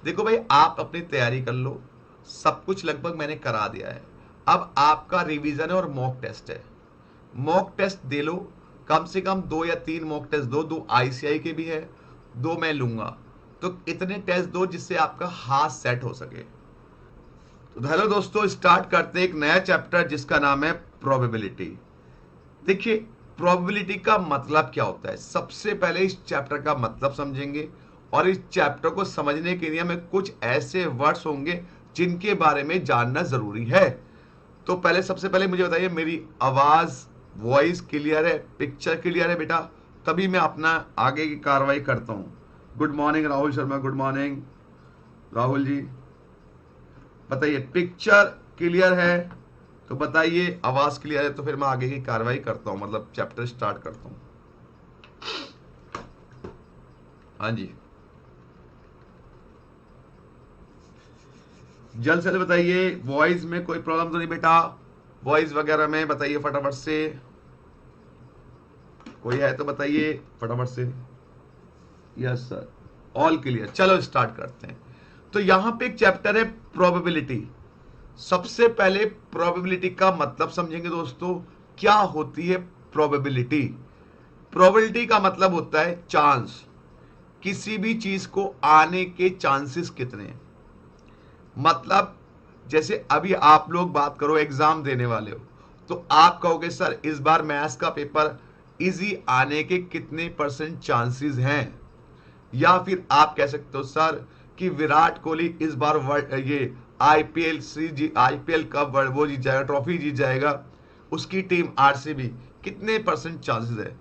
देखो भाई, आप अपनी तैयारी कर लो, सब कुछ लगभग मैंने करा दिया है। अब आपका रिवीजन है और मॉक टेस्ट है। मॉक टेस्ट दे लो, कम से कम 2 या 3 मॉक टेस्ट दो, 2 आईसीआई के भी है, 2 मैं लूंगा। तो इतने टेस्ट दो जिससे आपका हाथ सेट हो सके। तो हेलो दोस्तों, स्टार्ट करते हैं एक नया चैप्टर जिसका नाम है प्रोबेबिलिटी। देखिए, प्रोबेबिलिटी का मतलब क्या होता है, सबसे पहले इस चैप्टर का मतलब समझेंगे, और इस चैप्टर को समझने के लिए हमें कुछ ऐसे वर्ड्स होंगे जिनके बारे में जानना जरूरी है। तो पहले, सबसे पहले मुझे बताइए, मेरी आवाज, वॉइस क्लियर है, पिक्चर क्लियर है बेटा? तभी मैं अपना आगे की कार्रवाई करता हूं। Good morning Rahul Sharma, good morning Rahul ji. बताइए पिक्चर क्लियर है तो बताइए, आवाज क्लियर है तो फिर मैं आगे की कार्रवाई करता हूं, मतलब चैप्टर स्टार्ट करता हूं। हाँ जी, जल्द से बताइए, वॉइस में कोई प्रॉब्लम तो नहीं बेटा? वॉइस वगैरह में बताइए फटाफट से, कोई है तो बताइए फटाफट से। Yes sir, all clear. चलो स्टार्ट करते हैं। तो यहां पे एक चैप्टर है प्रोबेबिलिटी। सबसे पहले प्रोबेबिलिटी का मतलब समझेंगे दोस्तों, क्या होती है प्रोबेबिलिटी। प्रोबेबिलिटी का मतलब होता है चांस, किसी भी चीज को आने के चांसेस कितने हैं। मतलब जैसे अभी आप लोग बात करो, एग्जाम देने वाले हो, तो आप कहोगे सर इस बार मैथ्स का पेपर इजी आने के कितने % चांसेस हैं। या फिर आप कह सकते हो सर कि विराट कोहली इस बार ये आईपीएल का वो जीत जाएगा, ट्रॉफी जीत जाएगा, उसकी टीम आरसीबी, कितने % चांसेस है।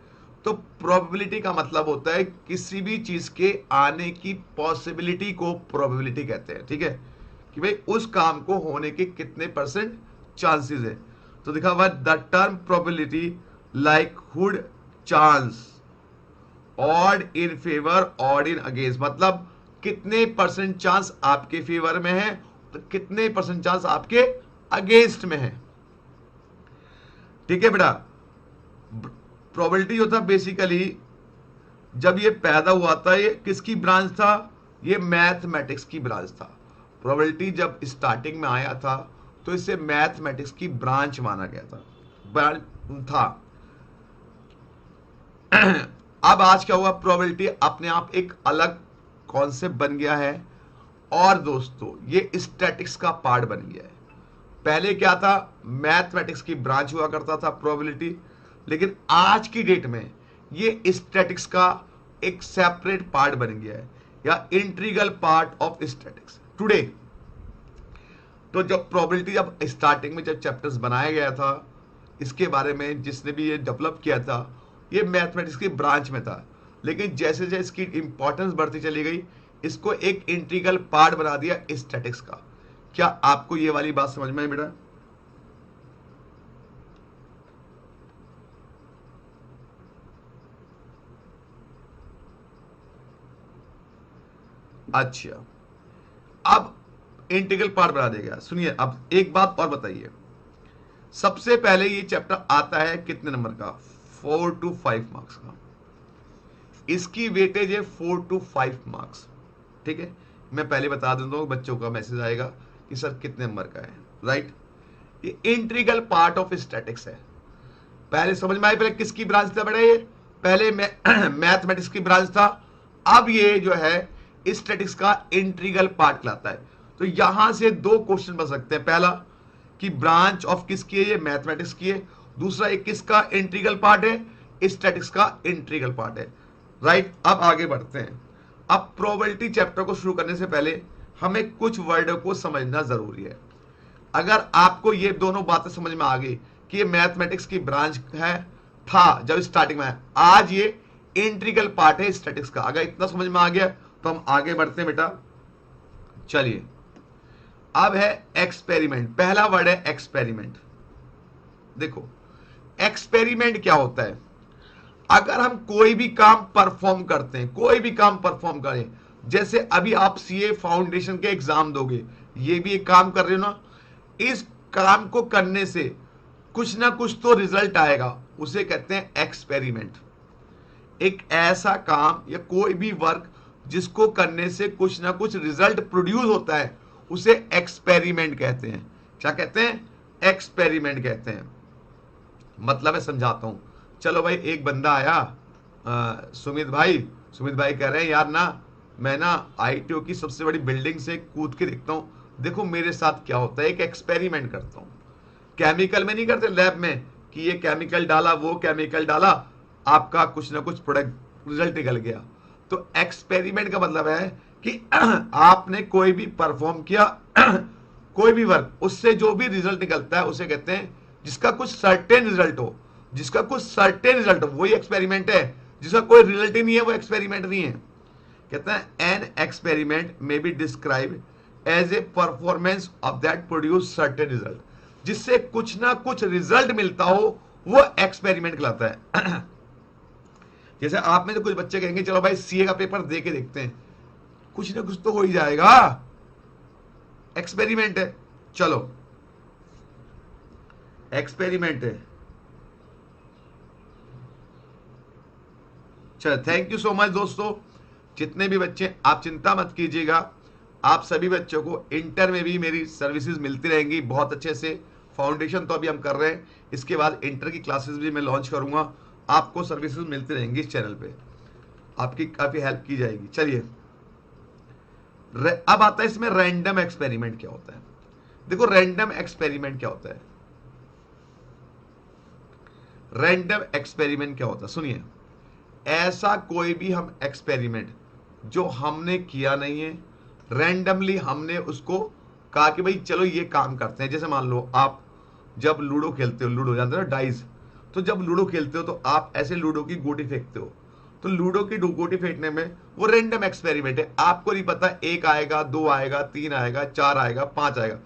तो प्रोबेबिलिटी का मतलब होता है किसी भी चीज के आने की पॉसिबिलिटी को प्रोबेबिलिटी कहते हैं, ठीक है, कि भाई उस काम को होने के कितने % चांसेस है। तो दिखा हुआ the term probability likelihood chance, odd in favour, odd in against, मतलब कितने % चांस आपके फेवर में है तो कितने % चांस आपके अगेंस्ट में है। ठीक है बेटा, प्रोबेबिलिटी जो था बेसिकली, जब ये पैदा हुआ था, ये किसकी ब्रांच था? ये मैथमेटिक्स की ब्रांच था। प्रोबेबिलिटी जब स्टार्टिंग में आया था तो इसे मैथमेटिक्स की ब्रांच माना गया था, ब्रांच था। अब आज क्या हुआ, प्रोबेबिलिटी अपने आप एक अलग कॉन्सेप्ट बन गया है, और दोस्तों ये स्टैटिक्स का पार्ट बन गया है। पहले क्या था, मैथमेटिक्स की ब्रांच हुआ करता था प्रोबेबिलिटी, लेकिन आज की डेट में ये स्टैटिक्स का एक सेपरेट पार्ट बन गया है, या integral part of statics today. तो जब प्रोबेबिलिटी, जब स्टार्टिंग में जब चैप्टर्स बनाया गया था, इसके बारे में जिसने भी ये डेवलप किया था, ये मैथमेटिक्स की ब्रांच में था, लेकिन जैसे जैसे इसकी इंपॉर्टेंस बढ़ती चली गई, इसको एक इंटीग्रल पार्ट बना दिया स्टैटिक्स का। क्या आपको ये वाली बात समझ में आई बेटा? अच्छा, अब इंटीग्रल पार्ट बना दिया गया। सुनिए, अब एक बात और बताइए, सबसे पहले ये चैप्टर आता है कितने नंबर का? 4 to 5 मार्क्स का। इसकी वेटेज है 4 to 5 मार्क्स, ठीक है। मैं पहले बता देता हूं, बच्चों का मैसेज आएगा कि सर कितने नंबर का है, राइट। ये इंटीग्रल पार्ट ऑफ स्टैटिक्स है। पहले समझ में आया, पहले किसकी ब्रांच था बेटा? ये पहले मैथमेटिक्स की ब्रांच था, अब ये जो है स्टैटिक्स का इंटीग्रल पार्ट कहलाता है। तो यहां से 2 क्वेश्चन बन सकते हैं। पहला कि ब्रांच ऑफ किसकी है, ये मैथमेटिक्स की है। दूसरा, एक किसका इंटीग्रल पार्ट है? स्टैटिक्स का इंटीग्रल पार्ट है, राइट। अब आगे बढ़ते हैं। अब प्रोबेबिलिटी चैप्टर को शुरू करने से पहले हमें कुछ वर्ड को समझना जरूरी है। अगर आपको ये दोनों बातें समझ में आ गई कि ये मैथमेटिक्स की ब्रांच है, था जब स्टार्टिंग में, आज ये इंटीग्रल पार्ट है स्टैटिक्स का, अगर इतना समझ में आ गया तो हम आगे बढ़ते हैं बेटा। चलिए, अब है एक्सपेरिमेंट। पहला वर्ड है एक्सपेरिमेंट। देखो, एक्सपेरिमेंट क्या होता है? अगर हम कोई भी काम परफॉर्म करते हैं, कोई भी काम परफॉर्म करें, जैसे अभी आप सीए फाउंडेशन के एग्जाम दोगे, ये भी एक काम कर रहे हो ना, इस काम को करने से कुछ ना कुछ तो रिजल्ट आएगा, उसे कहते हैं एक्सपेरिमेंट। एक ऐसा काम या कोई भी वर्क जिसको करने से कुछ ना कुछ रिजल्ट प्रोड्यूस होता है, उसे एक्सपेरिमेंट कहते हैं। क्या कहते हैं? एक्सपेरिमेंट कहते हैं। मतलब मैं समझाता हूं। चलो भाई, एक बंदा आया, सुमित भाई कह रहे हैं यार ना, मैं ना आईटीओ की सबसे बड़ी बिल्डिंग से कूद के देखता हूं, देखो मेरे साथ क्या होता है। एक एक्सपेरिमेंट करता हूं। केमिकल में नहीं करते लैब में कि ये केमिकल डाला, वो केमिकल डाला, आपका कुछ ना कुछ प्रोडक्ट रिजल्ट निकल गया। तो एक्सपेरिमेंट का मतलब है कि आपने कोई भी परफॉर्म किया कोई भी वर्क, उससे जो भी रिजल्ट निकलता है उसे कहते हैं, जिसका कुछ सर्टेन रिजल्ट हो, जिसका कुछ सर्टेन रिजल्ट हो वही एक्सपेरिमेंट है। जिसका कोई रिजल्ट ही नहीं है वो एक्सपेरिमेंट नहीं है। कहते हैं an experiment may be describe as a performance of that produce certain result. जिससे कुछ ना कुछ रिजल्ट मिलता हो वो एक्सपेरिमेंट कहलाता है। जैसे आप में तो कुछ बच्चे कहेंगे चलो भाई सीए का पेपर दे के देखते हैं, कुछ ना कुछ तो हो ही जाएगा, एक्सपेरिमेंट है। चलो एक्सपेरिमेंट है। चलो थैंक यू सो मच दोस्तों। जितने भी बच्चे, आप चिंता मत कीजिएगा, आप सभी बच्चों को इंटर में भी मेरी सर्विसेज मिलती रहेंगी बहुत अच्छे से। फाउंडेशन तो अभी हम कर रहे हैं, इसके बाद इंटर की क्लासेस भी मैं लॉन्च करूंगा, आपको सर्विसेज मिलती रहेंगी इस चैनल पे, आपकी काफी हेल्प की जाएगी। चलिए अब आता है इसमें रैंडम एक्सपेरिमेंट क्या होता है। देखो रैंडम एक्सपेरिमेंट क्या होता है। रैंडम एक्सपेरिमेंट क्या होता है, सुनिए। ऐसा कोई भी हम एक्सपेरिमेंट जो हमने किया नहीं है, रैंडमली हमने उसको कहा कि भाई चलो ये काम करते हैं। जैसे मान लो आप जब लूडो खेलते हो, लूडो जानते हो डाइस, तो जब लूडो खेलते हो तो आप ऐसे लूडो की गोटी फेंकते हो, तो लूडो की गोटी फेंकने में वो रैंडम एक्सपेरिमेंट है। आपको नहीं पता 1 आएगा, 2 आएगा, 3 आएगा, 4 आएगा, 5 आएगा,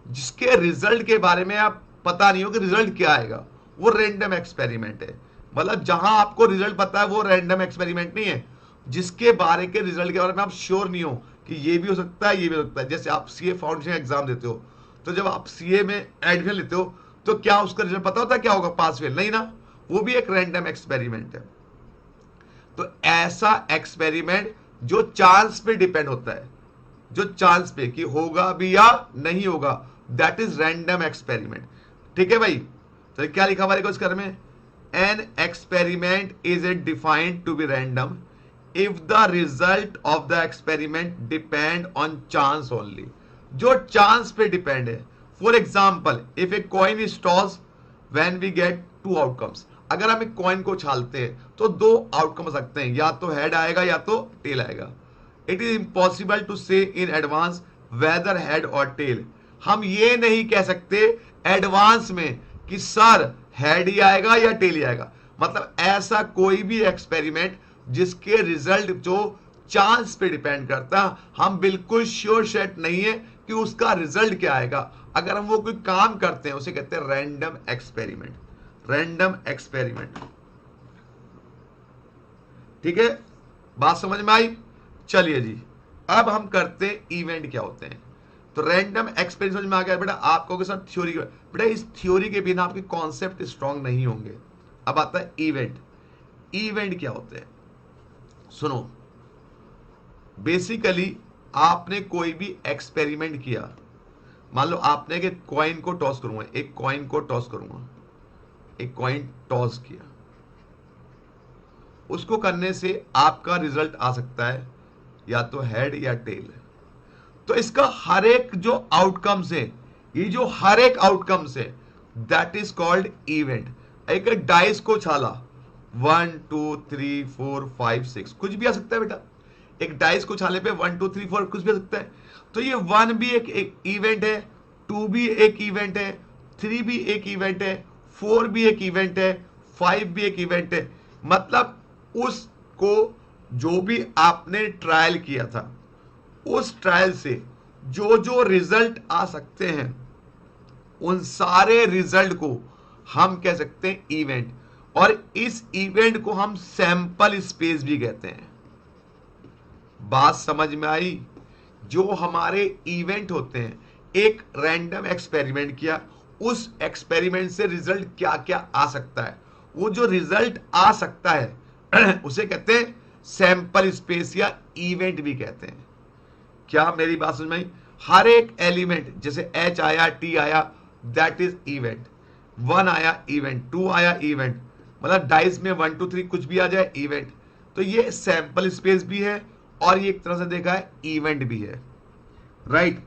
जिसके रिजल्ट के बारे में आप पता नहीं हो कि रिजल्ट क्या आएगा, वो रैंडम एक्सपेरिमेंट है। मतलब जहां आपको रिजल्ट पता है वो रैंडम एक्सपेरिमेंट नहीं है। जिसके बारे के रिजल्ट के बारे में आप श्योर नहीं हो कि ये भी हो सकता है, ये भी हो सकता है। जैसे आप सीए फाउंडेशन एग्जाम देते हो, तो जब आप सीए में एडमिशन लेते हो तो क्या उसका रिजल्ट पता होता है क्या होगा, पास फेल? नहीं ना, वो भी एक रैंडम एक्सपेरिमेंट है। तो ऐसा एक्सपेरिमेंट जो चांस पे डिपेंड होता है, जो चांस पे कि होगा भी या नहीं होगा, दैट इज रैंडम एक्सपेरिमेंट। ठीक है भाई। तो क्या लिखा हमारे को इस कर में, an experiment is a defined to be random if the result of the experiment depend on chance only. जो चांस पे डिपेंड है। For example if a coin is toss when we get 2 outcomes. अगर हम एक coin को उछालते हैं तो 2 outcome हो सकते हैं, या तो हेड आएगा या तो टेल आएगा। इट इज इम्पॉसिबल टू से इन एडवांस वेदर हेड और टेल। हम ये नहीं कह सकते एडवांस में कि सर हेड ही आएगा या टेल ही आएगा। मतलब ऐसा कोई भी एक्सपेरिमेंट जिसके रिजल्ट जो चांस पे डिपेंड करता, हम बिल्कुल श्योर शेट नहीं है कि उसका रिजल्ट क्या आएगा। अगर हम वो कोई काम करते हैं उसे कहते हैं रैंडम एक्सपेरिमेंट। Random experiment. ठीक है, बात समझ में आई? चलिए जी, अब हम करते हैं इवेंट क्या होते हैं। तो रैंडम एक्सपेरिमेंट समझ में आ गया बेटा आपको के साथ थ्योरी के। बेटा इस थ्योरी के बिना आपके कॉन्सेप्ट स्ट्रांग नहीं होंगे। अब आता है इवेंट। इवेंट क्या होते हैं, सुनो। बेसिकली आपने कोई भी एक्सपेरिमेंट किया, मान लो आपने एक कॉइन को टॉस करूंगा, एक कॉइन को टॉस करूंगा, एक कॉइन टॉस किया, उसको करने से आपका रिजल्ट आ सकता है या तो हेड या टेल। तो इसका हर एक जो आउटकम्स है, ये जो हर एक आउटकम्स है, दैट इज कॉल्ड इवेंट। एक डाइस को छाला, 1 2 3 4 5 6 कुछ भी आ सकता है बेटा। एक डाइस को छाले पे 1 2 3 4 कुछ भी आ सकता है। तो ये 1 भी एक इवेंट है, 2 भी एक इवेंट है, 3 भी एक इवेंट है, 4 भी एक इवेंट है, 5 भी एक इवेंट है। मतलब उसको जो भी आपने ट्रायल किया था, उस ट्रायल से जो जो रिजल्ट आ सकते हैं, उन सारे रिजल्ट को हम कह सकते हैं इवेंट। और इस इवेंट को हम सैंपल स्पेस भी कहते हैं। बात समझ में आई? जो हमारे इवेंट होते हैं, एक रैंडम एक्सपेरिमेंट किया, उस एक्सपेरिमेंट से रिजल्ट क्या क्या आ सकता है, वो जो रिजल्ट आ सकता है उसे कहते हैं सैंपल स्पेस या इवेंट भी कहते हैं। क्या मेरी बात समझ में आई? हर एक एलिमेंट, जैसे H आया, T आया, दैट इज इवेंट। 1 आया इवेंट, 2 आया इवेंट, मतलब डाइस में 1 2 3 कुछ भी आ जाए इवेंट। तो ये सैंपल स्पेस भी है और ये एक तरह से देखा है इवेंट भी है। Right,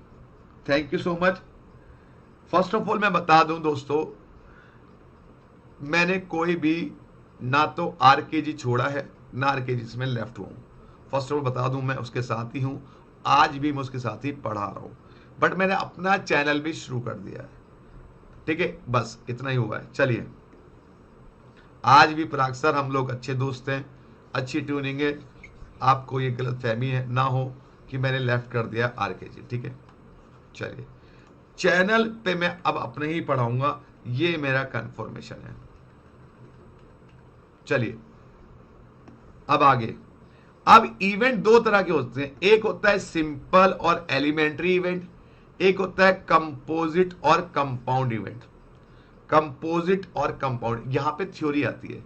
thank you so much. First of all मैं बता दूं दोस्तों, मैंने कोई भी ना तो आरकेजी छोड़ा है ना आरकेजी से मैं लेफ्ट हुआ हूं। फर्स्ट ऑफ ऑल बता दूं, मैं उसके साथ ही हूं, आज भी मैं उसके साथ ही पढ़ा रहा हूं, बट मैंने अपना चैनल भी शुरू कर दिया है। ठीक है, बस इतना ही हुआ है। चलिए, आज भी पराग सर हम लोग अच्छे दोस्त हैं, अच्छी ट्यूनिंग है, आपको ये गलत फहमी है ना हो कि मैंने लेफ्ट कर दिया आरकेजी। ठीक है, चलिए, चैनल पे मैं अब अपने ही पढ़ाऊंगा, ये मेरा कंफर्मेशन है। चलिए अब आगे। अब इवेंट दो तरह के होते हैं, एक होता है सिंपल और एलिमेंट्री इवेंट, एक होता है कंपोजिट और कंपाउंड इवेंट। कंपोजिट और कंपाउंड, यहां पे थ्योरी आती है,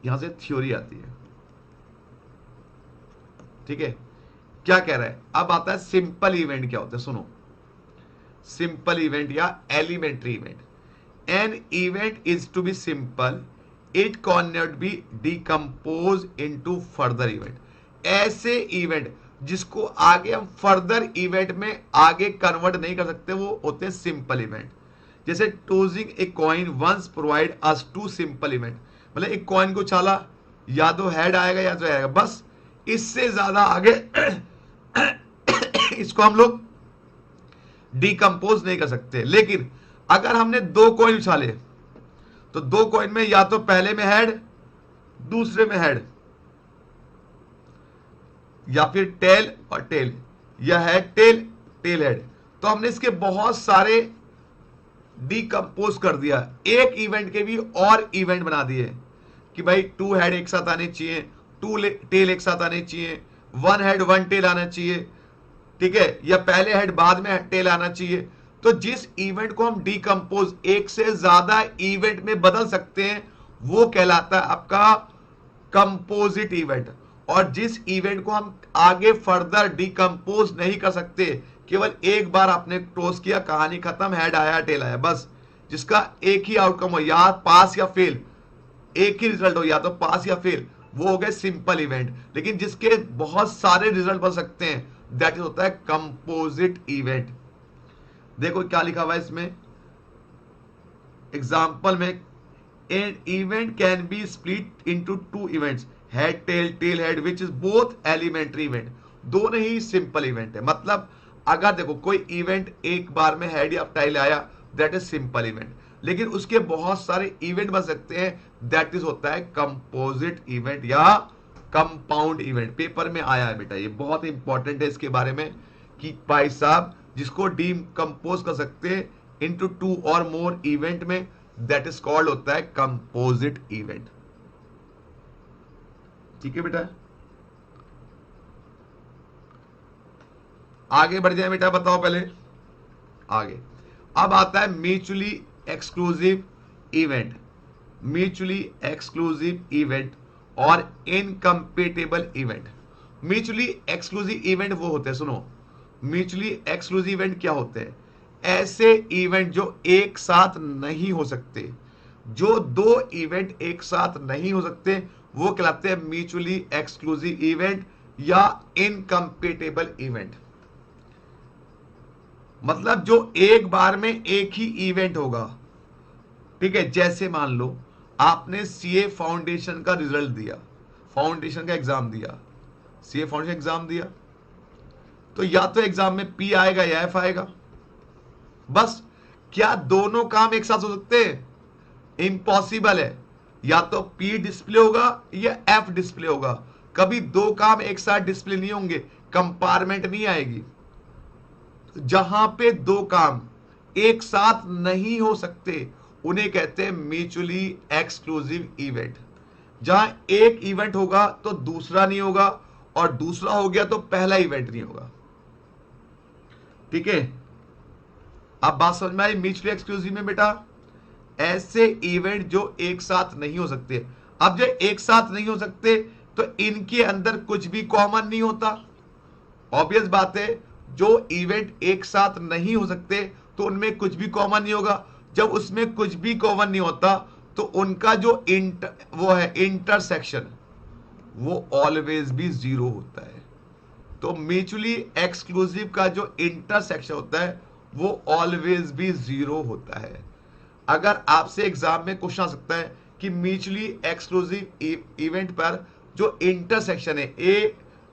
यहां से थ्योरी आती है। ठीक है, क्या कह रहा है? अब आता है सिंपल इवेंट क्या होता है, सुनो। सिंपल इवेंट या elementary event. An event is to be simple, it can not be decompose into further event. ऐसे इवेंट जिसको आगे हम फर्दर इवेंट में आगे कन्वर्ट नहीं कर सकते, वो होते हैं सिंपल इवेंट। जैसे tossing a coin once provide us two simple event, मतलब एक कॉइन को छाला, या तो हेड आएगा या तो आएगा, बस इससे ज्यादा आगे इसको हम लोग डिकम्पोज नहीं कर सकते। लेकिन अगर हमने 2 कॉइन उछाले तो 2 कॉइन में या तो पहले में हेड, दूसरे में हेड, या फिर टेल और टेल, या हेड टेल टेल हेड, तो हमने इसके बहुत सारे डिकम्पोज कर दिया। एक इवेंट के भी और इवेंट बना दिए कि भाई 2 हेड एक साथ आने चाहिए, 2 टेल एक साथ आने चाहिए, 1 हेड 1 टेल आना चाहिए। ठीक है, या पहले हेड बाद में टेल आना चाहिए। तो जिस इवेंट को हम डिकम्पोज एक से ज्यादा इवेंट में बदल सकते हैं, वो कहलाता है आपका कंपोजिट इवेंट। और जिस इवेंट को हम आगे फर्दर डिकम्पोज नहीं कर सकते, केवल एक बार आपने टॉस किया, कहानी खत्म, हेड आया टेल आया, बस जिसका एक ही आउटकम हो, या पास या फेल, एक ही रिजल्ट हो, या तो पास या फेल, वो हो गए सिंपल इवेंट। लेकिन जिसके बहुत सारे रिजल्ट बन सकते हैं, दैट इज होता है कंपोजिट इवेंट। देखो क्या लिखा हुआ है इसमें एग्जाम्पल में, an event can be split into 2 events, head tail tail head, which is both elementary event. दोनों ही सिंपल इवेंट है। मतलब अगर देखो कोई इवेंट एक बार में हेड या टेल आया, दैट इज सिंपल इवेंट। लेकिन उसके बहुत सारे इवेंट बन सकते हैं, दैट इज होता है कंपोजिट इवेंट या कंपाउंड इवेंट। पेपर में आया है बेटा, ये बहुत इंपॉर्टेंट है इसके बारे में कि भाई साहब जिसको डिकम्पोज कर सकते हैं इनटू 2 और मोर इवेंट में, दैट इज कॉल्ड होता है कंपोजिट इवेंट। ठीक है बेटा, आगे बढ़ जाए बेटा, बताओ पहले आगे। अब आता है mutually exclusive event. Mutually exclusive event और incompatible event. Mutually exclusive event वो होते हैं, सुनो, म्यूचुअली एक्सक्लूसिव इवेंट क्या होते हैं? ऐसे इवेंट जो एक साथ नहीं हो सकते, जो 2 इवेंट एक साथ नहीं हो सकते, वो कहलाते हैं म्यूचुअली एक्सक्लूसिव इवेंट या इनकम्पेटेबल इवेंट। मतलब जो एक बार में एक ही इवेंट होगा। ठीक है, जैसे मान लो आपने सीए फाउंडेशन का रिजल्ट दिया, फाउंडेशन का एग्जाम दिया, सीए फाउंडेशन एग्जाम दिया, तो या तो एग्जाम में पी आएगा या एफ आएगा, बस। क्या दोनों काम एक साथ हो सकते हैं? इम्पॉसिबल है। या तो पी डिस्प्ले होगा या एफ डिस्प्ले होगा, कभी 2 काम एक साथ डिस्प्ले नहीं होंगे, कंपार्टमेंट नहीं आएगी। जहां पे 2 काम एक साथ नहीं हो सकते, उन्हें कहते हैं म्यूचुअली एक्सक्लूसिव इवेंट। जहां एक इवेंट होगा तो दूसरा नहीं होगा, और दूसरा हो गया तो पहला इवेंट नहीं होगा। ठीक है, अब बात समझ में आई म्यूचुअली एक्सक्लूसिव में बेटा? ऐसे इवेंट जो एक साथ नहीं हो सकते। अब जो एक साथ नहीं हो सकते, तो इनके अंदर कुछ भी कॉमन नहीं होता। ऑब्वियस बात है, जो इवेंट एक साथ नहीं हो सकते तो उनमें कुछ भी कॉमन नहीं होगा। जब उसमें कुछ भी कॉमन नहीं होता तो उनका जो वो है इंटरसेक्शन, वो ऑलवेज भी जीरो होता है। तो म्यूचुअली एक्सक्लूसिव का जो इंटरसेक्शन होता है वो ऑलवेज भी जीरो होता है। अगर आपसे एग्जाम में क्वेश्चन आ सकता है कि म्यूचुअली एक्सक्लूसिव इवेंट पर जो इंटरसेक्शन है,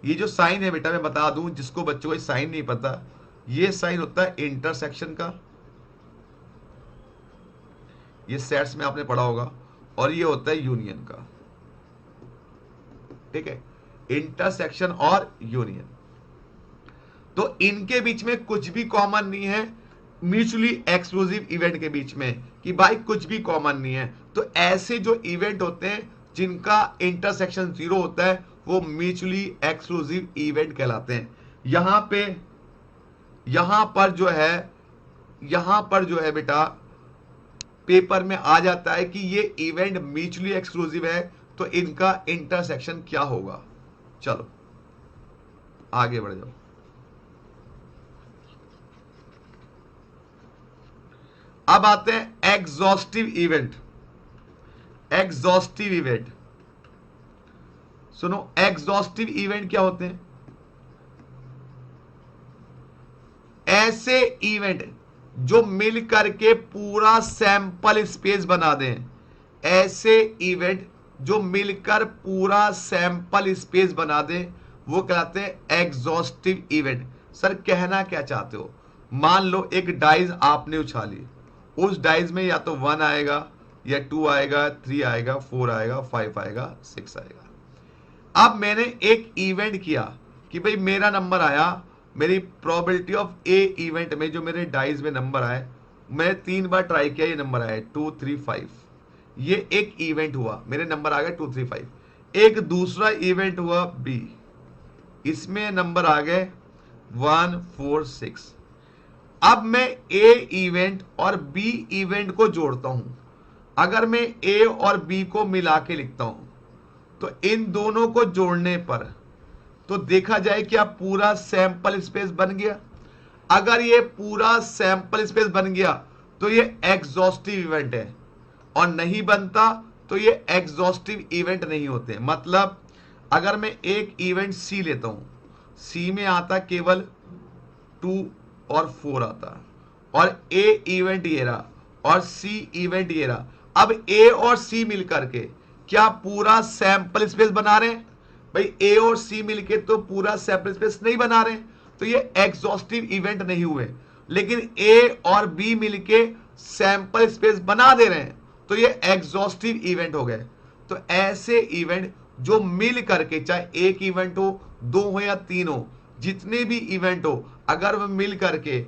ये जो साइन है बेटा मैं बता दूं जिसको बच्चों को साइन नहीं पता, ये साइन होता है इंटरसेक्शन का, ये सेट्स में आपने पढ़ा होगा, और ये होता है यूनियन का। ठीक है, इंटरसेक्शन और यूनियन। तो इनके बीच में कुछ भी कॉमन नहीं है म्यूचुअली एक्सक्लूसिव इवेंट के बीच में, कि भाई कुछ भी कॉमन नहीं है। तो ऐसे जो इवेंट होते हैं जिनका इंटरसेक्शन जीरो होता है वो म्यूचुअली एक्सक्लूसिव इवेंट कहलाते हैं। यहां पर जो है बेटा पेपर में आ जाता है कि ये इवेंट म्यूचुअली एक्सक्लूसिव है, तो इनका इंटरसेक्शन क्या होगा। चलो आगे बढ़ जाओ। अब आते हैं एग्जॉस्टिव इवेंट। एग्जॉस्टिव इवेंट सुनो, एग्जॉस्टिव इवेंट क्या होते हैं? ऐसे इवेंट जो मिल करके पूरा सैंपल स्पेस बना दें। ऐसे इवेंट जो मिलकर पूरा सैंपल स्पेस बना दें वो कहलाते हैं एग्जॉस्टिव इवेंट। सर कहना क्या चाहते हो? मान लो एक डाइज आपने उछाली, उस डाइज में या तो 1 आएगा या 2 आएगा, 3 आएगा, 4 आएगा, 5 आएगा, 6 आएगा। अब मैंने एक इवेंट किया कि भाई मेरा नंबर आया, मेरी प्रोबेबिलिटी ऑफ ए इवेंट में जो मेरे डाइज में नंबर आए, मैंने 3 बार ट्राई किया, ये नंबर आया 2 3 5। ये एक इवेंट हुआ, मेरे नंबर आ गए 2 3 5। एक दूसरा इवेंट हुआ बी, इसमें नंबर आ गए 1 4 6। अब मैं ए इवेंट और बी इवेंट को जोड़ता हूं। अगर मैं ए और बी को मिला के लिखता हूं तो इन दोनों को जोड़ने पर तो देखा जाए क्या पूरा सैंपल स्पेस बन गया। अगर ये पूरा सैंपल स्पेस बन गया तो ये एग्जॉस्टिव इवेंट है, और नहीं बनता तो ये एग्जॉस्टिव इवेंट नहीं होते। मतलब अगर मैं एक इवेंट सी लेता हूं, सी में आता केवल 2 और 4 आता, और ए इवेंट ये रहा और सी इवेंट ये रहा। अब ए और सी मिलकर के क्या पूरा सैंपल स्पेस बना रहे हैं? भाई ए और सी मिलके तो पूरा सैंपल स्पेस नहीं बना रहे, तो ये एग्जॉस्टिव इवेंट नहीं हुए। लेकिन ए और बी मिलके सैंपल स्पेस बना दे रहे हैं तो ये एग्जॉस्टिव इवेंट हो गए। तो ऐसे इवेंट जो मिल करके, चाहे एक इवेंट हो, 2 हो या 3 हो, जितने भी इवेंट हो, अगर वो मिल करके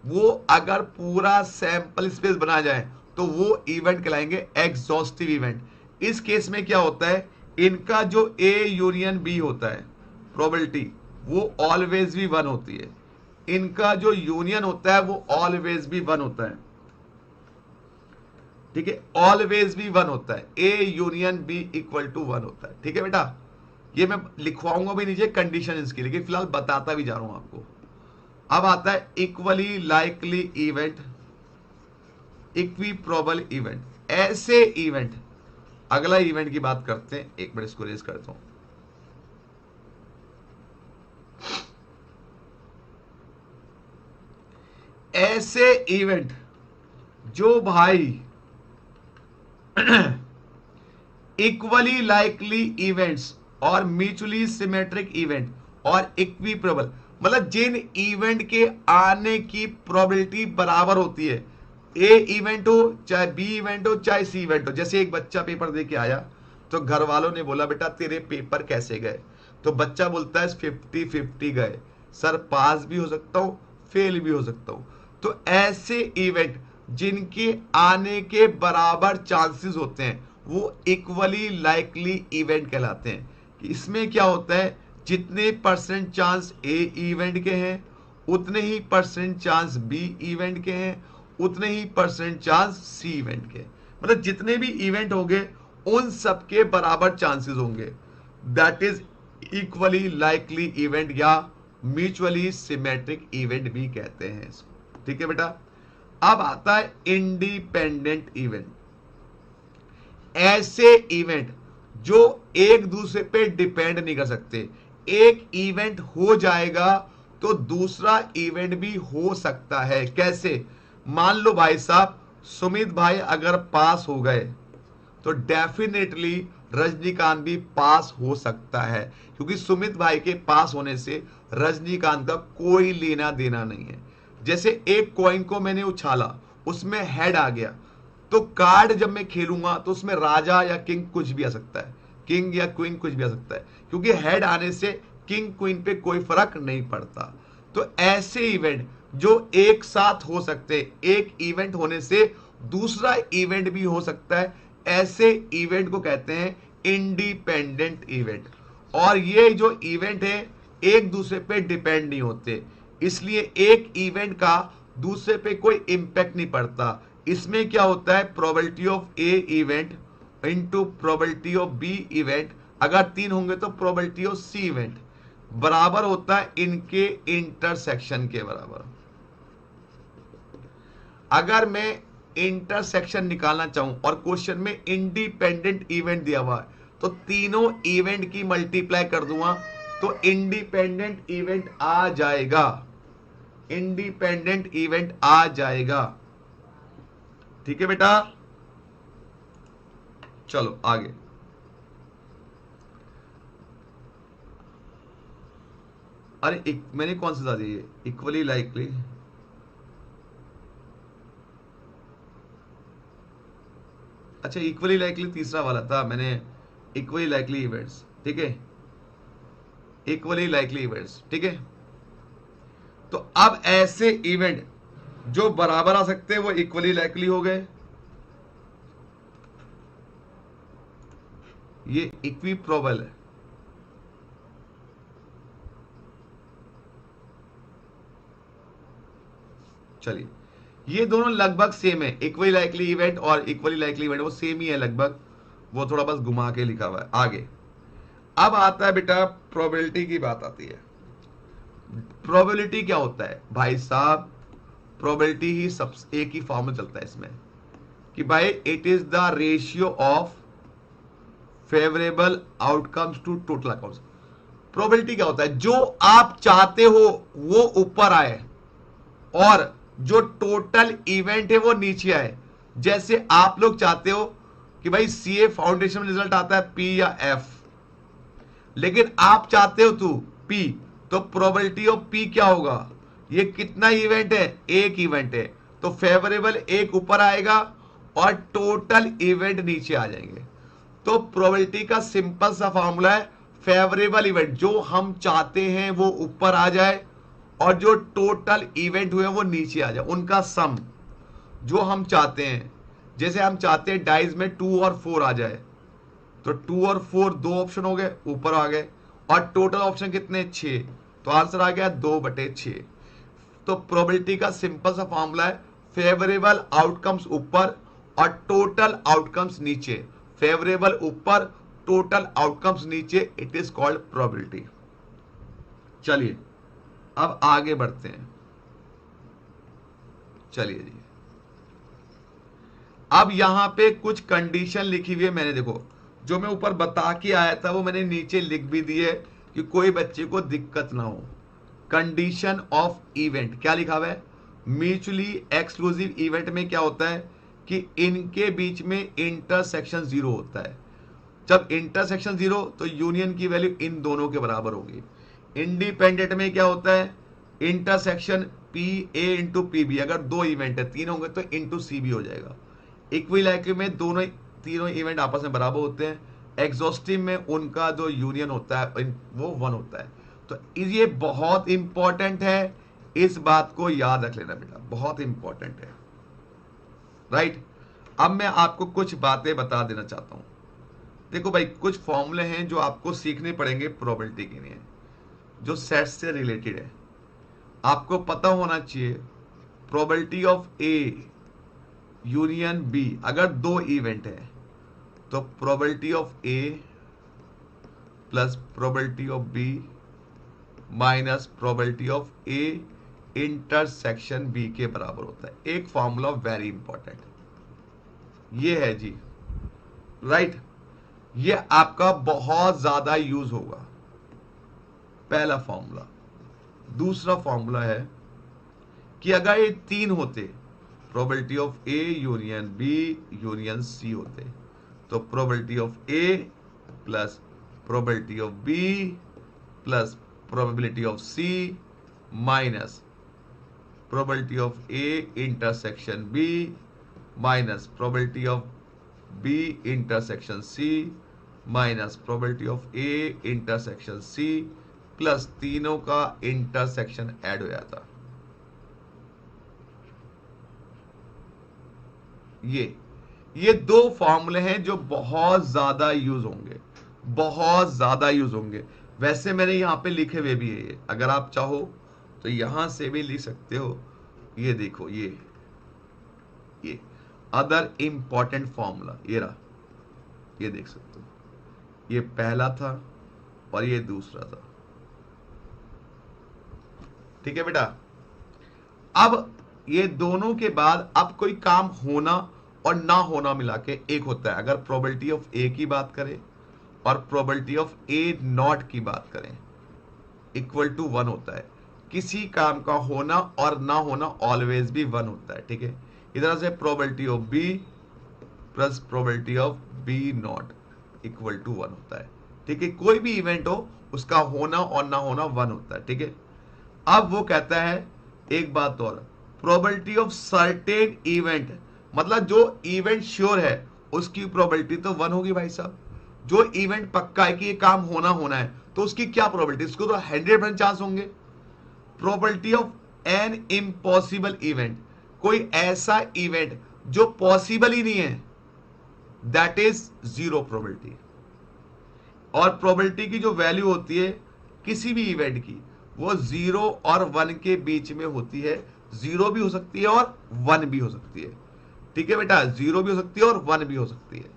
वो अगर पूरा सैंपल स्पेस बना जाए तो वो इवेंट कहलाएंगे एग्जॉस्टिव इवेंट। इस केस में क्या होता है, इनका जो ए यूनियन बी होता है प्रोबेबिलिटी वो ऑलवेज भी 1 होती है। इनका जो यूनियन होता है वो ऑलवेज भी 1 होता है। ठीक है, ऑलवेज भी 1 होता है। A union B equal to 1 होता है। ठीक है बेटा, ये मैं लिखवाऊंगा भी नीचे कंडीशन इसकी, लेकिन फिलहाल बताता भी जा रहा हूं आपको। अब आता है इक्वली लाइकली इवेंट, इक्विप्रोबल इवेंट। ऐसे इवेंट, अगला इवेंट की बात करते हैं, एक मिनट इसको रेज करता हूं। ऐसे इवेंट जो भाई इक्वली लाइकली इवेंट्स और म्यूचुअली सिमेट्रिक इवेंट और इक्विप्रोबल, मतलब जिन इवेंट के आने की प्रोबेबिलिटी बराबर होती है। ए इवेंट हो चाहे बी इवेंट हो चाहे सी इवेंट हो। जैसे एक बच्चा पेपर दे के आया तो घर वालों ने बोला बेटा तेरे पेपर कैसे गए, तो बच्चा बोलता है 50-50 गए सर, पास भी हो सकता हूं फेल भी हो सकता हूं। तो ऐसे इवेंट जिनके आने के बराबर चांसेस होते हैं वो इक्वली लाइकली इवेंट कहलाते हैं। कि इसमें क्या होता है, जितने परसेंट चांस ए इवेंट के हैं उतने ही परसेंट चांस बी इवेंट के हैं, उतने ही परसेंट चांस सी इवेंट के। मतलब जितने भी इवेंट होंगे उन सबके बराबर चांसेस होंगे। That is equally likely event या म्यूचुअली सिमेट्रिक इवेंट भी कहते हैं इसको। ठीक है बेटा। अब आता है इंडिपेंडेंट इवेंट। ऐसे इवेंट जो एक दूसरे पे डिपेंड नहीं कर सकते। एक इवेंट हो जाएगा तो दूसरा इवेंट भी हो सकता है। कैसे? मान लो भाई साहब सुमित भाई अगर पास हो गए तो डेफिनेटली रजनीकांत भी पास हो सकता है, क्योंकि सुमित भाई के पास होने से रजनीकांत का कोई लेना देना नहीं है। जैसे एक कॉइन को मैंने उछाला, उसमें हेड आ गया, तो कार्ड जब मैं खेलूंगा तो उसमें राजा या किंग कुछ भी आ सकता है, किंग या क्वीन कुछ भी आ सकता है, क्योंकि हेड आने से किंग क्वीन पे कोई फर्क नहीं पड़ता। तो ऐसे इवेंट जो एक साथ हो सकते, एक इवेंट होने से दूसरा इवेंट भी हो सकता है, ऐसे इवेंट को कहते हैं इंडिपेंडेंट इवेंट। और ये जो इवेंट है एक दूसरे पे डिपेंड नहीं होते, इसलिए एक इवेंट का दूसरे पे कोई इंपैक्ट नहीं पड़ता। इसमें क्या होता है, probability of A event into probability of B event, अगर 3 होंगे तो प्रोबेबिलिटी ऑफ सी इवेंट बराबर होता है इनके इंटरसेक्शन के बराबर। अगर मैं इंटरसेक्शन निकालना चाहूं और क्वेश्चन में इंडिपेंडेंट इवेंट दिया हुआ है तो तीनों इवेंट की मल्टीप्लाई कर दूंगा तो इंडिपेंडेंट इवेंट आ जाएगा, इंडिपेंडेंट इवेंट आ जाएगा। ठीक है बेटा, चलो आगे। अरे मैंने कौन सा दी है, इक्वली लाइकली, अच्छा इक्वली लाइकली तीसरा वाला था, मैंने इक्वली लाइकली इवेंट्स। ठीक है, इक्वली लाइकली इवेंट्स। ठीक है, तो अब ऐसे इवेंट जो बराबर आ सकते हैं वो इक्वली लाइकली हो गए, ये इक्विप्रोबल है। चलिए, ये दोनों लगभग सेम है, इक्वली लाइकली इवेंट और इक्वली लाइकली इवेंट वो सेम ही है लगभग, वो थोड़ा बस घुमा के लिखा हुआ है। आगे अब आता है बेटा प्रोबेबिलिटी की बात आती है। प्रोबेबिलिटी क्या होता है भाई साहब, प्रोबेबिलिटी ही सब एक ही फॉर्म में चलता है इसमें कि भाई it is the ratio of favourable outcomes to total outcomes. Probability क्या होता है, जो आप चाहते हो वो ऊपर आए और जो टोटल इवेंट है वो नीचे आए। जैसे आप लोग चाहते हो कि भाई सीए फाउंडेशन में रिजल्ट आता है पी या एफ, लेकिन आप चाहते हो तू पी, तो प्रोबेबिलिटी ऑफ पी क्या होगा, ये कितना इवेंट है, एक इवेंट है, तो फेवरेबल एक ऊपर आएगा और टोटल इवेंट नीचे आ जाएंगे। तो प्रोबेबिलिटी का सिंपल सा फॉर्मूला है, फेवरेबल इवेंट जो हम चाहते हैं वो ऊपर आ जाए और जो टोटल इवेंट हुए वो नीचे आ जाए, उनका सम जो हम चाहते हैं। जैसे हम चाहते हैं डाइज में 2 और 4 आ जाए, तो 2 और 4 दो ऑप्शन हो गए, ऊपर आ गए, और टोटल ऑप्शन कितने 6, तो आंसर आ गया 2/6। तो प्रोबेबिलिटी का सिंपल सा फॉर्मूला है, फेवरेबल आउटकम्स ऊपर और टोटल आउटकम्स नीचे, फेवरेबल ऊपर टोटल आउटकम्स नीचे, इट इज कॉल्ड प्रोबेबिलिटी। चलिए अब आगे बढ़ते हैं। चलिए जी, अब यहां पे कुछ कंडीशन लिखी हुई है मैंने, देखो जो मैं ऊपर बता के आया था वो मैंने नीचे लिख भी दी है कि कोई बच्चे को दिक्कत ना हो। कंडीशन ऑफ इवेंट क्या लिखा हुआ है, म्यूचुअली एक्सक्लूसिव इवेंट में क्या होता है कि इनके बीच में इंटरसेक्शन 0 होता है। जब इंटरसेक्शन 0 तो यूनियन की वैल्यू इन दोनों के बराबर होगी। इंडिपेंडेंट में क्या होता है, intersection P A into P B, अगर 2 इवेंट है 3 होंगे तो इंटू सी बी हो जाएगा। इक्विलाइकली में तीनों इवेंट आपस में बराबर होते हैं। एग्जॉस्टिव में उनका जो यूनियन होता है वो 1 होता है। तो ये बहुत इंपॉर्टेंट है, इस बात को याद रख लेना बेटा, बहुत इंपॉर्टेंट है। राइट, अब मैं आपको कुछ बातें बता देना चाहता हूं। देखो भाई, कुछ फॉर्मूले हैं जो आपको सीखने पड़ेंगे प्रोबेबिलिटी के लिए, जो सेट से रिलेटेड है। आपको पता होना चाहिए probability of A union B, अगर 2 इवेंट है तो probability of A plus probability of B minus probability of A intersection B के बराबर होता है। एक फॉर्मूला वेरी इंपॉर्टेंट ये है जी, राइट। ये आपका बहुत ज्यादा यूज होगा, पहला फॉर्मूला। दूसरा फॉर्मूला है कि अगर ये तीन होते, probability of A union B union C होते, तो probability of A plus probability of B plus probability of C minus probability of A intersection B minus probability of B intersection C minus probability of A intersection C plus तीनों का intersection add हो जाता। ये दो फॉर्मूले हैं जो बहुत ज्यादा यूज होंगे, बहुत ज्यादा यूज होंगे। वैसे मैंने यहां पे लिखे हुए भी है ये, अगर आप चाहो तो यहां से भी लिख सकते हो। ये देखो, ये अदर इंपॉर्टेंट फॉर्मूला ये रहा, ये देख सकते हो। ये पहला था और ये दूसरा था, ठीक है बेटा। अब ये दोनों के बाद अब कोई काम होना और ना होना मिला के एक होता है। अगर प्रोबेबिलिटी ऑफ ए की बात करें और प्रोबेबिलिटी ऑफ ए नॉट की बात करें, इक्वल टू 1 होता है। किसी काम का होना और ना होना ऑलवेज भी 1 होता है, ठीक है। इधर से probability of B plus probability of B not equal to 1 होता है, ठीक है। कोई भी इवेंट हो उसका होना और ना होना 1 होता है, ठीक है। अब वो कहता है एक बात और, प्रोबेबिलिटी ऑफ सर्टेन इवेंट, मतलब जो इवेंट श्योर है उसकी प्रोबेबिलिटी तो 1 होगी भाई साहब। जो इवेंट पक्का है कि ये काम होना है तो उसकी क्या प्रोबेबिलिटी, इसको तो 100% चांस होंगे। Probability of an impossible event, कोई ऐसा इवेंट जो पॉसिबल ही नहीं है, दैट इज 0 प्रोबेबिलिटी। और प्रोबेबिलिटी की जो वैल्यू होती है किसी भी इवेंट की, वो 0 और 1 के बीच में होती है। 0 भी हो सकती है और 1 भी हो सकती है, ठीक है बेटा। 0 भी हो सकती है और 1 भी हो सकती है।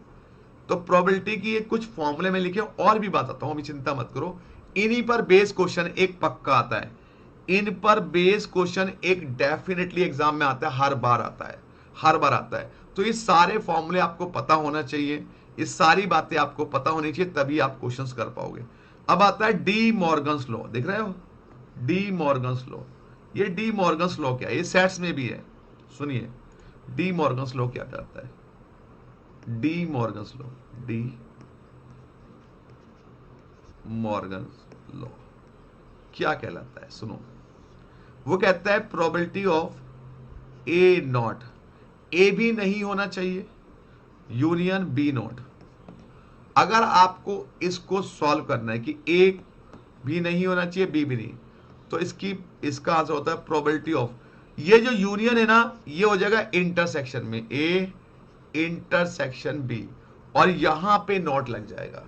तो प्रोबेबिलिटी की ये कुछ फॉर्मूले में लिखे, और भी बताता हूं, अभी चिंता मत करो। इन्हीं पर बेस क्वेश्चन एक पक्का आता है, इन पर बेस क्वेश्चन एक डेफिनेटली एग्जाम में आता है, हर बार आता है, हर बार आता है। तो ये सारे फॉर्मूले आपको पता होना चाहिए, ये सारी बातें आपको पता होनी चाहिए, तभी आप क्वेश्चंस कर पाओगे। अब आता है डी मॉर्गन्स लॉ, देख रहे हो, डी मॉर्गन्स लॉ। ये डी मॉर्गन्स लॉ क्या है, ये सेट्स में भी है, सुनिए। डी मॉर्गन्स लॉ क्या कहता है, D Morgan's law, D Morgan's law क्या कहलाता है, सुनो। वो कहता है प्रोबेबिलिटी ऑफ ए नॉट, ए भी नहीं होना चाहिए यूनियन बी नॉट। अगर आपको इसको सॉल्व करना है कि ए भी नहीं होना चाहिए बी भी नहीं, तो इसका आंसर होता है प्रोबेबिलिटी ऑफ, ये जो यूनियन है ना, ये हो जाएगा इंटरसेक्शन में ए इंटरसेक्शन बी, और यहां पे नोट लग जाएगा।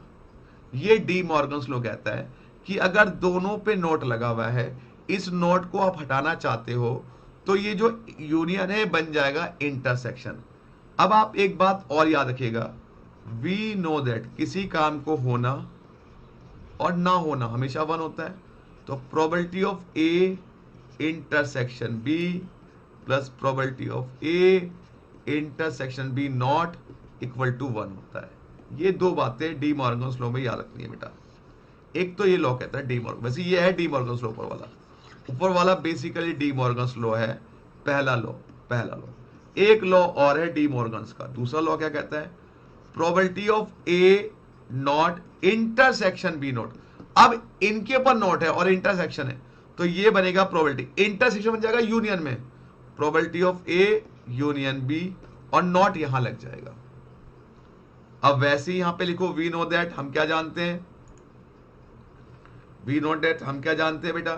ये डी मॉर्गन्स लॉ कहता है कि अगर दोनों पे नोट लगा हुआ है, इस नोट को आप हटाना चाहते हो, तो ये जो यूनियन है बन जाएगा इंटरसेक्शन। अब आप एक बात और याद रखिएगा, वी नो दैट किसी काम को होना और ना होना हमेशा 1 होता है। तो probability of A intersection B plus probability of A intersection B not equal to 1 होता है। ये दो बातें डी मॉर्गन्स लॉ में याद रखनी है बेटा। एक तो ये लॉ कहता है डी मॉर्गन, वैसे ये है डी मॉर्गन्स लॉ ऊपर वाला बेसिकली डी मॉर्गन्स लॉ है, पहला लॉ। एक लॉ और है डी मॉर्गन्स का, दूसरा लॉ क्या कहता है, probability of A not intersection B not. अब इनके ऊपर नॉट है और इंटरसेक्शन है, तो ये बनेगा प्रोबेबिलिटी, इंटरसेक्शन बन जाएगा यूनियन में, probability of A union B, और नॉट यहां लग जाएगा। अब वैसे ही यहां पे लिखो वी नो दैट, हम क्या जानते हैं, वी नो दैट हम क्या जानते हैं बेटा,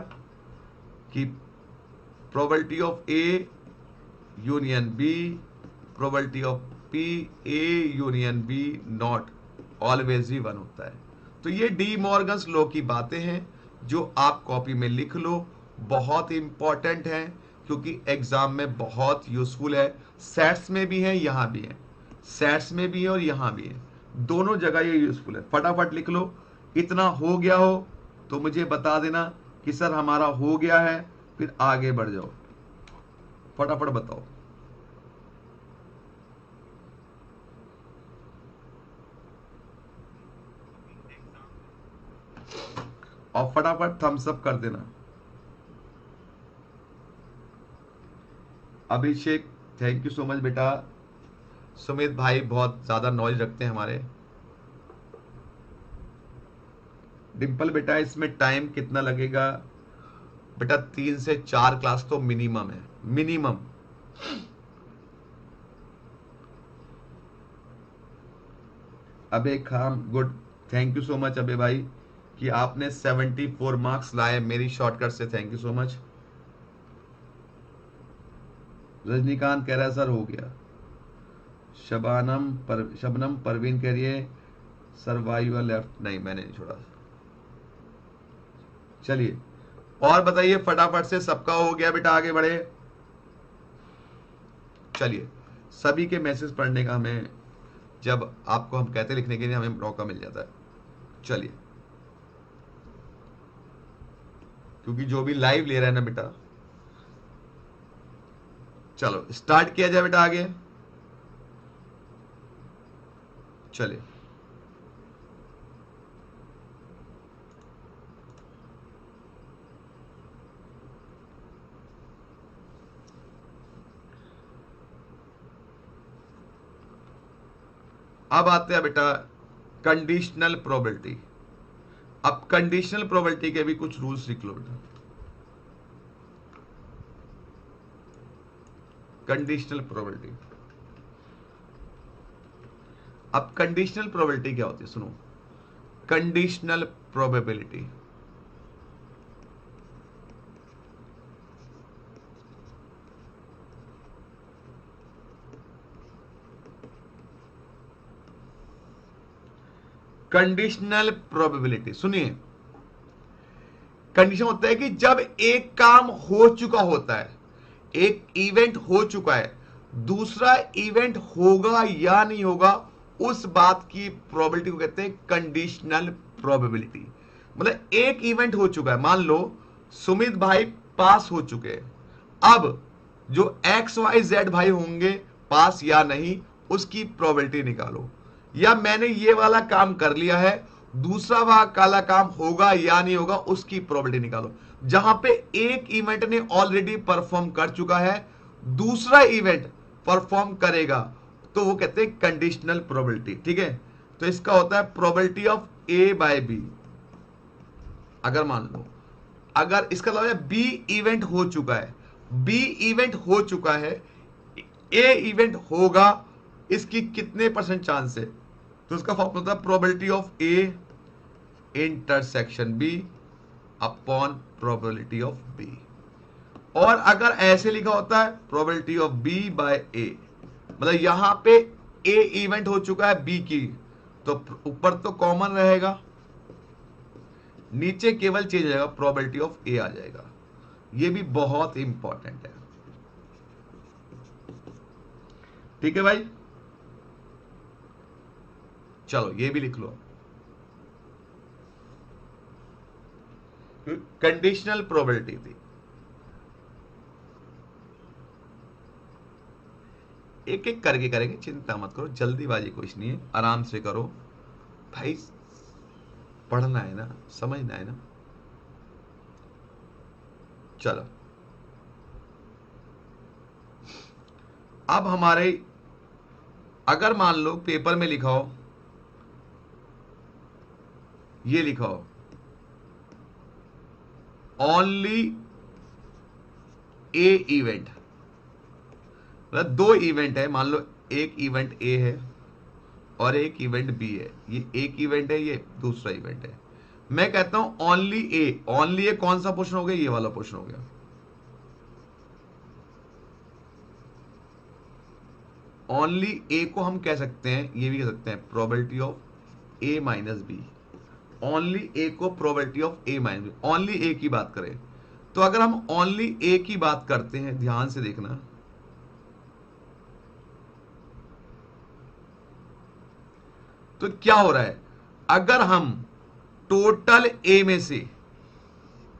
कि probability of A union B, probability of P A union B not always ही 1 होता है। तो ये डी मॉर्गन्स लॉ की बातें हैं जो आप कॉपी में लिख लो, बहुत इंपॉर्टेंट है क्योंकि एग्जाम में बहुत यूजफुल है। सेट्स में भी है, यहां भी है, सेट्स में भी है और यहां भी है, दोनों जगह ये यूजफुल है। फटाफट लिख लो, इतना हो गया हो तो मुझे बता देना कि सर हमारा हो गया है, फिर आगे बढ़ जाओ, फटाफट बताओ। और फटाफट थम्स अप कर देना। अभिषेक थैंक यू सो मच बेटा। सुमित भाई बहुत ज्यादा नॉलेज रखते हैं हमारे। डिम्पल बेटा इसमें टाइम कितना लगेगा? बेटा 3 से 4 क्लास तो मिनिमम है, मिनिमम। अबे खाम good, thank you so much अबे भाई कि आपने 74 मार्क्स लाए मेरी शॉर्टकट से, thank you so much. Rajinikanth कह रहा है सर हो गया। शबनम परवीन कह रही है सर्वाइवल लेफ्ट, नहीं मैंने नहीं छोड़ा। चलिए और बताइए फटाफट से, सबका हो गया बेटा, आगे बढ़े। चलिए सभी के मैसेज पढ़ने का हमें, जब आपको हम कहते लिखने के लिए हमें मौका मिल जाता है। चलिए क्योंकि जो भी लाइव ले रहा है ना बेटा, चलो स्टार्ट किया जाए बेटा आगे। चलिए अब आते हैं बेटा कंडीशनल प्रोबेबिलिटी। अब कंडीशनल प्रोबेबिलिटी के भी कुछ रूल्स लिख लो बेटा। कंडीशनल प्रोबेबिलिटी, अब कंडीशनल प्रोबेबिलिटी क्या होती है सुनो। कंडीशनल प्रोबेबिलिटी कंडीशनल प्रोबेबिलिटी सुनिए, कंडीशन होता है कि जब एक काम हो चुका होता है, एक इवेंट हो चुका है, दूसरा इवेंट होगा या नहीं होगा, उस बात की प्रोबेबिलिटी को कहते हैं कंडीशनल प्रोबेबिलिटी। मतलब एक इवेंट हो चुका है, मान लो सुमित भाई पास हो चुके हैं, अब जो एक्स वाई जेड भाई होंगे पास या नहीं, उसकी प्रोबेबिलिटी निकालो। या मैंने ये वाला काम कर लिया है, दूसरा वाला काला काम होगा या नहीं होगा, उसकी प्रोबेबिलिटी निकालो। जहां पे एक इवेंट ने ऑलरेडी परफॉर्म कर चुका है, दूसरा इवेंट परफॉर्म करेगा, तो वो कहते हैं कंडीशनल प्रोबेबिलिटी। ठीक है, तो इसका होता है probability of A by B. अगर मान लो, अगर इसका मतलब है बी इवेंट हो चुका है, बी इवेंट हो चुका है, ए इवेंट होगा, इसकी कितने परसेंट चांस है, तो उसका फॉर्मूला होता है probability of A intersection B upon probability of B. और अगर ऐसे लिखा होता है probability of B by A, मतलब यहां पे ए इवेंट हो चुका है बी की, तो ऊपर तो कॉमन रहेगा, नीचे केवल चेंज हो जाएगा, प्रोबेबिलिटी ऑफ ए आ जाएगा। ये भी बहुत इंपॉर्टेंट है। ठीक है भाई, चलो ये भी लिख लो। कंडीशनल प्रोबेबिलिटी थी, एक एक करके करेंगे, चिंता मत करो, जल्दीबाजी कुछ नहीं है, आराम से करो भाई, पढ़ना है ना, समझना है ना। चलो अब हमारे, अगर मान लो पेपर में लिखा हो, ये लिखा हो ओनली ए इवेंट, मतलब दो इवेंट है, मान लो एक इवेंट ए है और एक इवेंट बी है, ये एक इवेंट है, ये दूसरा इवेंट है। मैं कहता हूं ओनली ए, ओनली ए कौन सा पोर्शन हो गया, ये वाला पोर्शन हो गया। ओनली ए को हम कह सकते हैं, ये भी कह सकते हैं probability of A minus B. Only A को probability of A minus B, only A की बात करें तो, अगर हम ओनली ए की बात करते हैं, ध्यान से देखना, तो क्या हो रहा है, अगर हम टोटल ए में से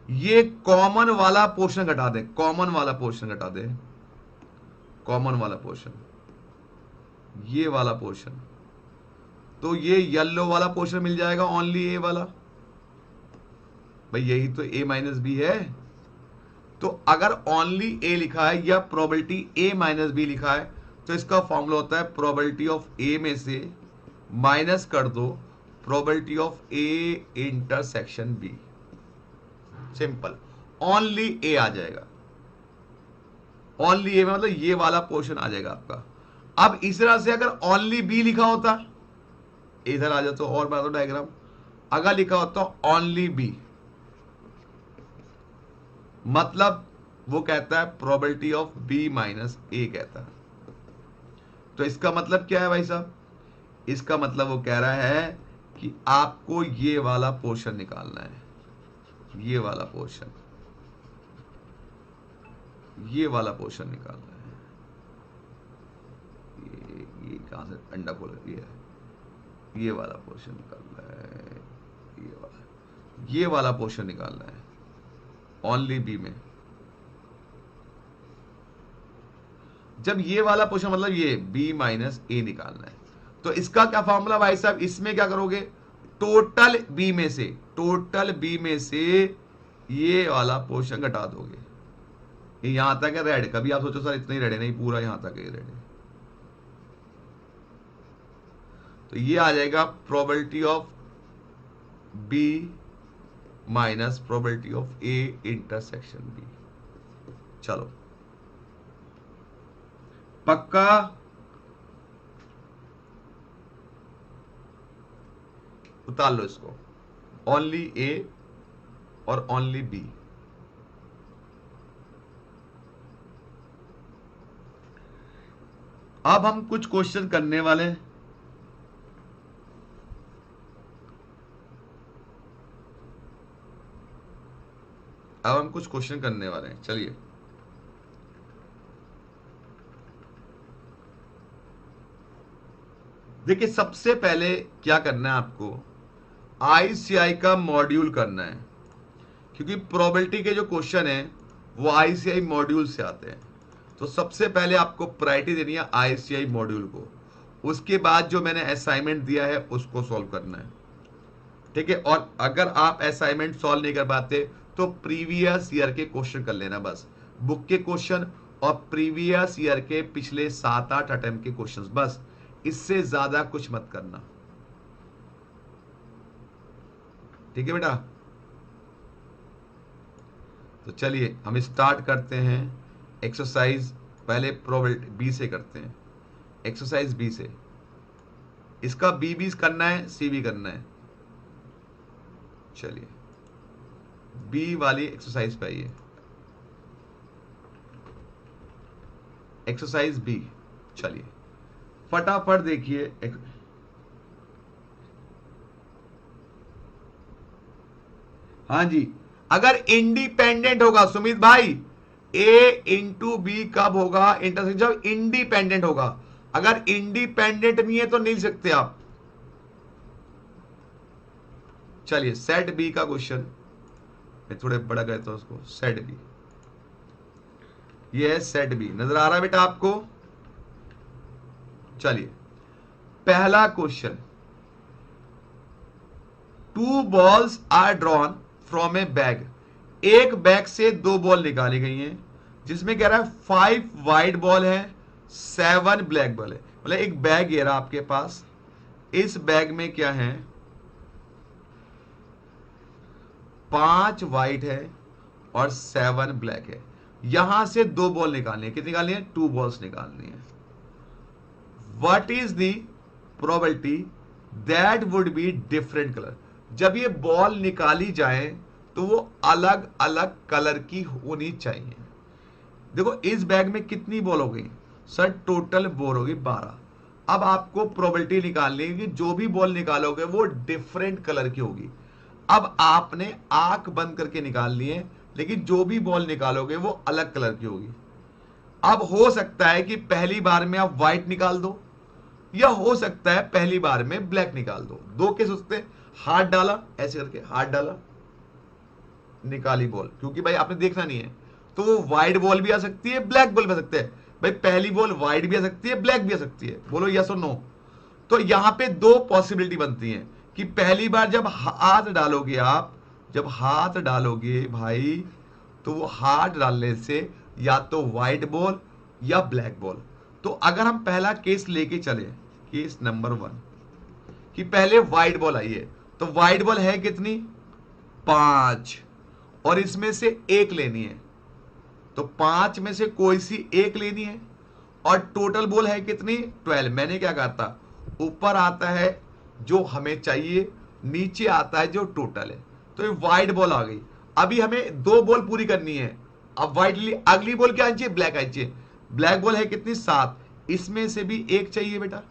ये कॉमन वाला पोर्शन घटा दे, कॉमन वाला पोर्शन घटा दे, कॉमन वाला पोर्शन, ये वाला पोर्शन, तो ये येलो वाला पोर्शन मिल जाएगा, ओनली ए वाला। भाई यही तो ए माइनस बी है। तो अगर ओनली ए लिखा है या प्रोबेबिलिटी ए माइनस बी लिखा है तो इसका फॉर्मूला होता है प्रोबेबिलिटी ऑफ ए में से माइनस कर दो probability of A intersection B. Simple, only A आ जाएगा, ओनली ए में मतलब ये वाला पोर्शन आ जाएगा आपका। अब इस तरह से अगर ओनली बी लिखा होता, इधर आ जाता और बना दो डायग्राम, अगर लिखा होता ओनली बी, मतलब वो कहता है प्रोबेबिलिटी ऑफ बी माइनस ए कहता है। तो इसका मतलब क्या है भाई साहब? इसका मतलब वो कह रहा है कि आपको ये वाला पोर्शन निकालना है, ये वाला पोर्शन, ये वाला पोर्शन निकालना है। ये कहां से अंडा खोल, ये वाला पोर्शन निकालना है, ये वाला पोर्शन निकालना है ओनली बी में। जब ये वाला पोर्शन मतलब ये बी माइनस ए निकालना है, तो इसका क्या फॉर्मूला भाई साहब? इसमें क्या करोगे? टोटल बी में से, टोटल बी में से ये वाला पोर्शन घटा दोगे। ये यहां तक है रेड, कभी आप सोचो सर इतना ही रेड है, नहीं पूरा यहां तक है रेड है। तो ये आ जाएगा probability of B minus probability of A intersection B. चलो पक्का? उतार लो इसको, ओनली ए और ओनली बी। अब हम कुछ क्वेश्चन करने वाले हैं। अब हम कुछ क्वेश्चन करने वाले हैं, चलिए। देखिए सबसे पहले क्या करना है आपको, आईसीआई का मॉड्यूल करना है, क्योंकि प्रोबेबिलिटी के जो क्वेश्चन है वो आईसीआई मॉड्यूल से आते हैं। तो सबसे पहले आपको प्रायोरिटी देनी है आईसीआई मॉड्यूल को, उसके बाद जो मैंने असाइनमेंट दिया है उसको सॉल्व करना है, ठीक है। और अगर आप असाइनमेंट सॉल्व नहीं कर पाते तो प्रीवियस ईयर के क्वेश्चन कर लेना, बस बुक के क्वेश्चन और प्रीवियस ईयर के पिछले 7-8 अटेम्प्ट के क्वेश्चंस, बस इससे ज्यादा कुछ मत करना, ठीक है बेटा। तो चलिए हम स्टार्ट करते हैं एक्सरसाइज, पहले प्रोबेबिलिटी बी से करते हैं, एक्सरसाइज बी से। इसका बी भी करना है, सी भी करना है। चलिए बी वाली एक्सरसाइज पे आइए, एक्सरसाइज बी। चलिए फटाफट देखिए, हाँ जी, अगर इंडिपेंडेंट होगा सुमित भाई, ए इंटू बी कब होगा? इंटरसेक्शन जब इंडिपेंडेंट होगा। अगर इंडिपेंडेंट नहीं है तो नहीं लिख सकते आप। चलिए सेट बी का क्वेश्चन, मैं थोड़े बड़ा करता हूं उसको, सेट बी, ये है सेट बी, नजर आ रहा है बेटा आपको? चलिए पहला question, 2 balls are drawn from a bag. एक बैग से 2 बॉल निकाली गई हैं, जिसमें कह रहा है 5 व्हाइट बॉल है, 7 ब्लैक बॉल है। मतलब एक बैग ये रहा आपके पास, इस बैग में क्या है, 5 व्हाइट है और 7 ब्लैक है। यहां से 2 बॉल निकालनी है, कितनी निकालनी है? 2 बॉल्स निकालनी है। What is the probability that would be different colour? जब ये बॉल निकाली जाए तो वो अलग अलग कलर की होनी चाहिए। देखो इस बैग में कितनी बॉल हो गई सर? टोटल बॉल होगी 12। अब आपको प्रोबेबिलिटी निकालनी है कि जो भी बॉल निकालोगे वो डिफरेंट कलर की होगी। अब आपने आंख बंद करके निकालनी है, लेकिन जो भी बॉल निकालोगे वो अलग कलर की होगी। अब हो सकता है कि पहली बार में आप व्हाइट निकाल दो, या हो सकता है पहली बार में ब्लैक निकाल दो, 2 केस होते हैं। हाथ डाला ऐसे करके, हाथ डाला, निकाली बॉल, क्योंकि भाई आपने देखना नहीं है, तो वो वाइड बॉल भी आ सकती है, ब्लैक बॉल भी आ सकते हैं। भाई पहली बॉल वाइड भी आ सकती है, ब्लैक भी आ सकती है, बोलो यस और नो। तो यहां पे दो पॉसिबिलिटी बनती है कि पहली बार जब हाथ डालोगे आप, जब हाथ डालोगे भाई, तो वो हाथ डालने से या तो वाइट बॉल या ब्लैक बॉल। तो अगर हम पहला केस लेके चले, केस नंबर 1, कि पहले वाइट बॉल आई है, तो वाइट बॉल है कितनी, 5, और इसमें से एक लेनी है, तो 5 में से कोई सी एक लेनी है, और टोटल बॉल है कितनी, 12। मैंने क्या कहा था, ऊपर आता है जो हमें चाहिए, नीचे आता है जो टोटल है। तो ये वाइट बॉल आ गई। अभी हमें 2 बॉल पूरी करनी है। अब वाइट ली, अगली बॉल क्या आनी चाहिए, ब्लैक आनी चाहिए। ब्लैक बॉल है कितनी, 7, इसमें से भी एक चाहिए बेटा,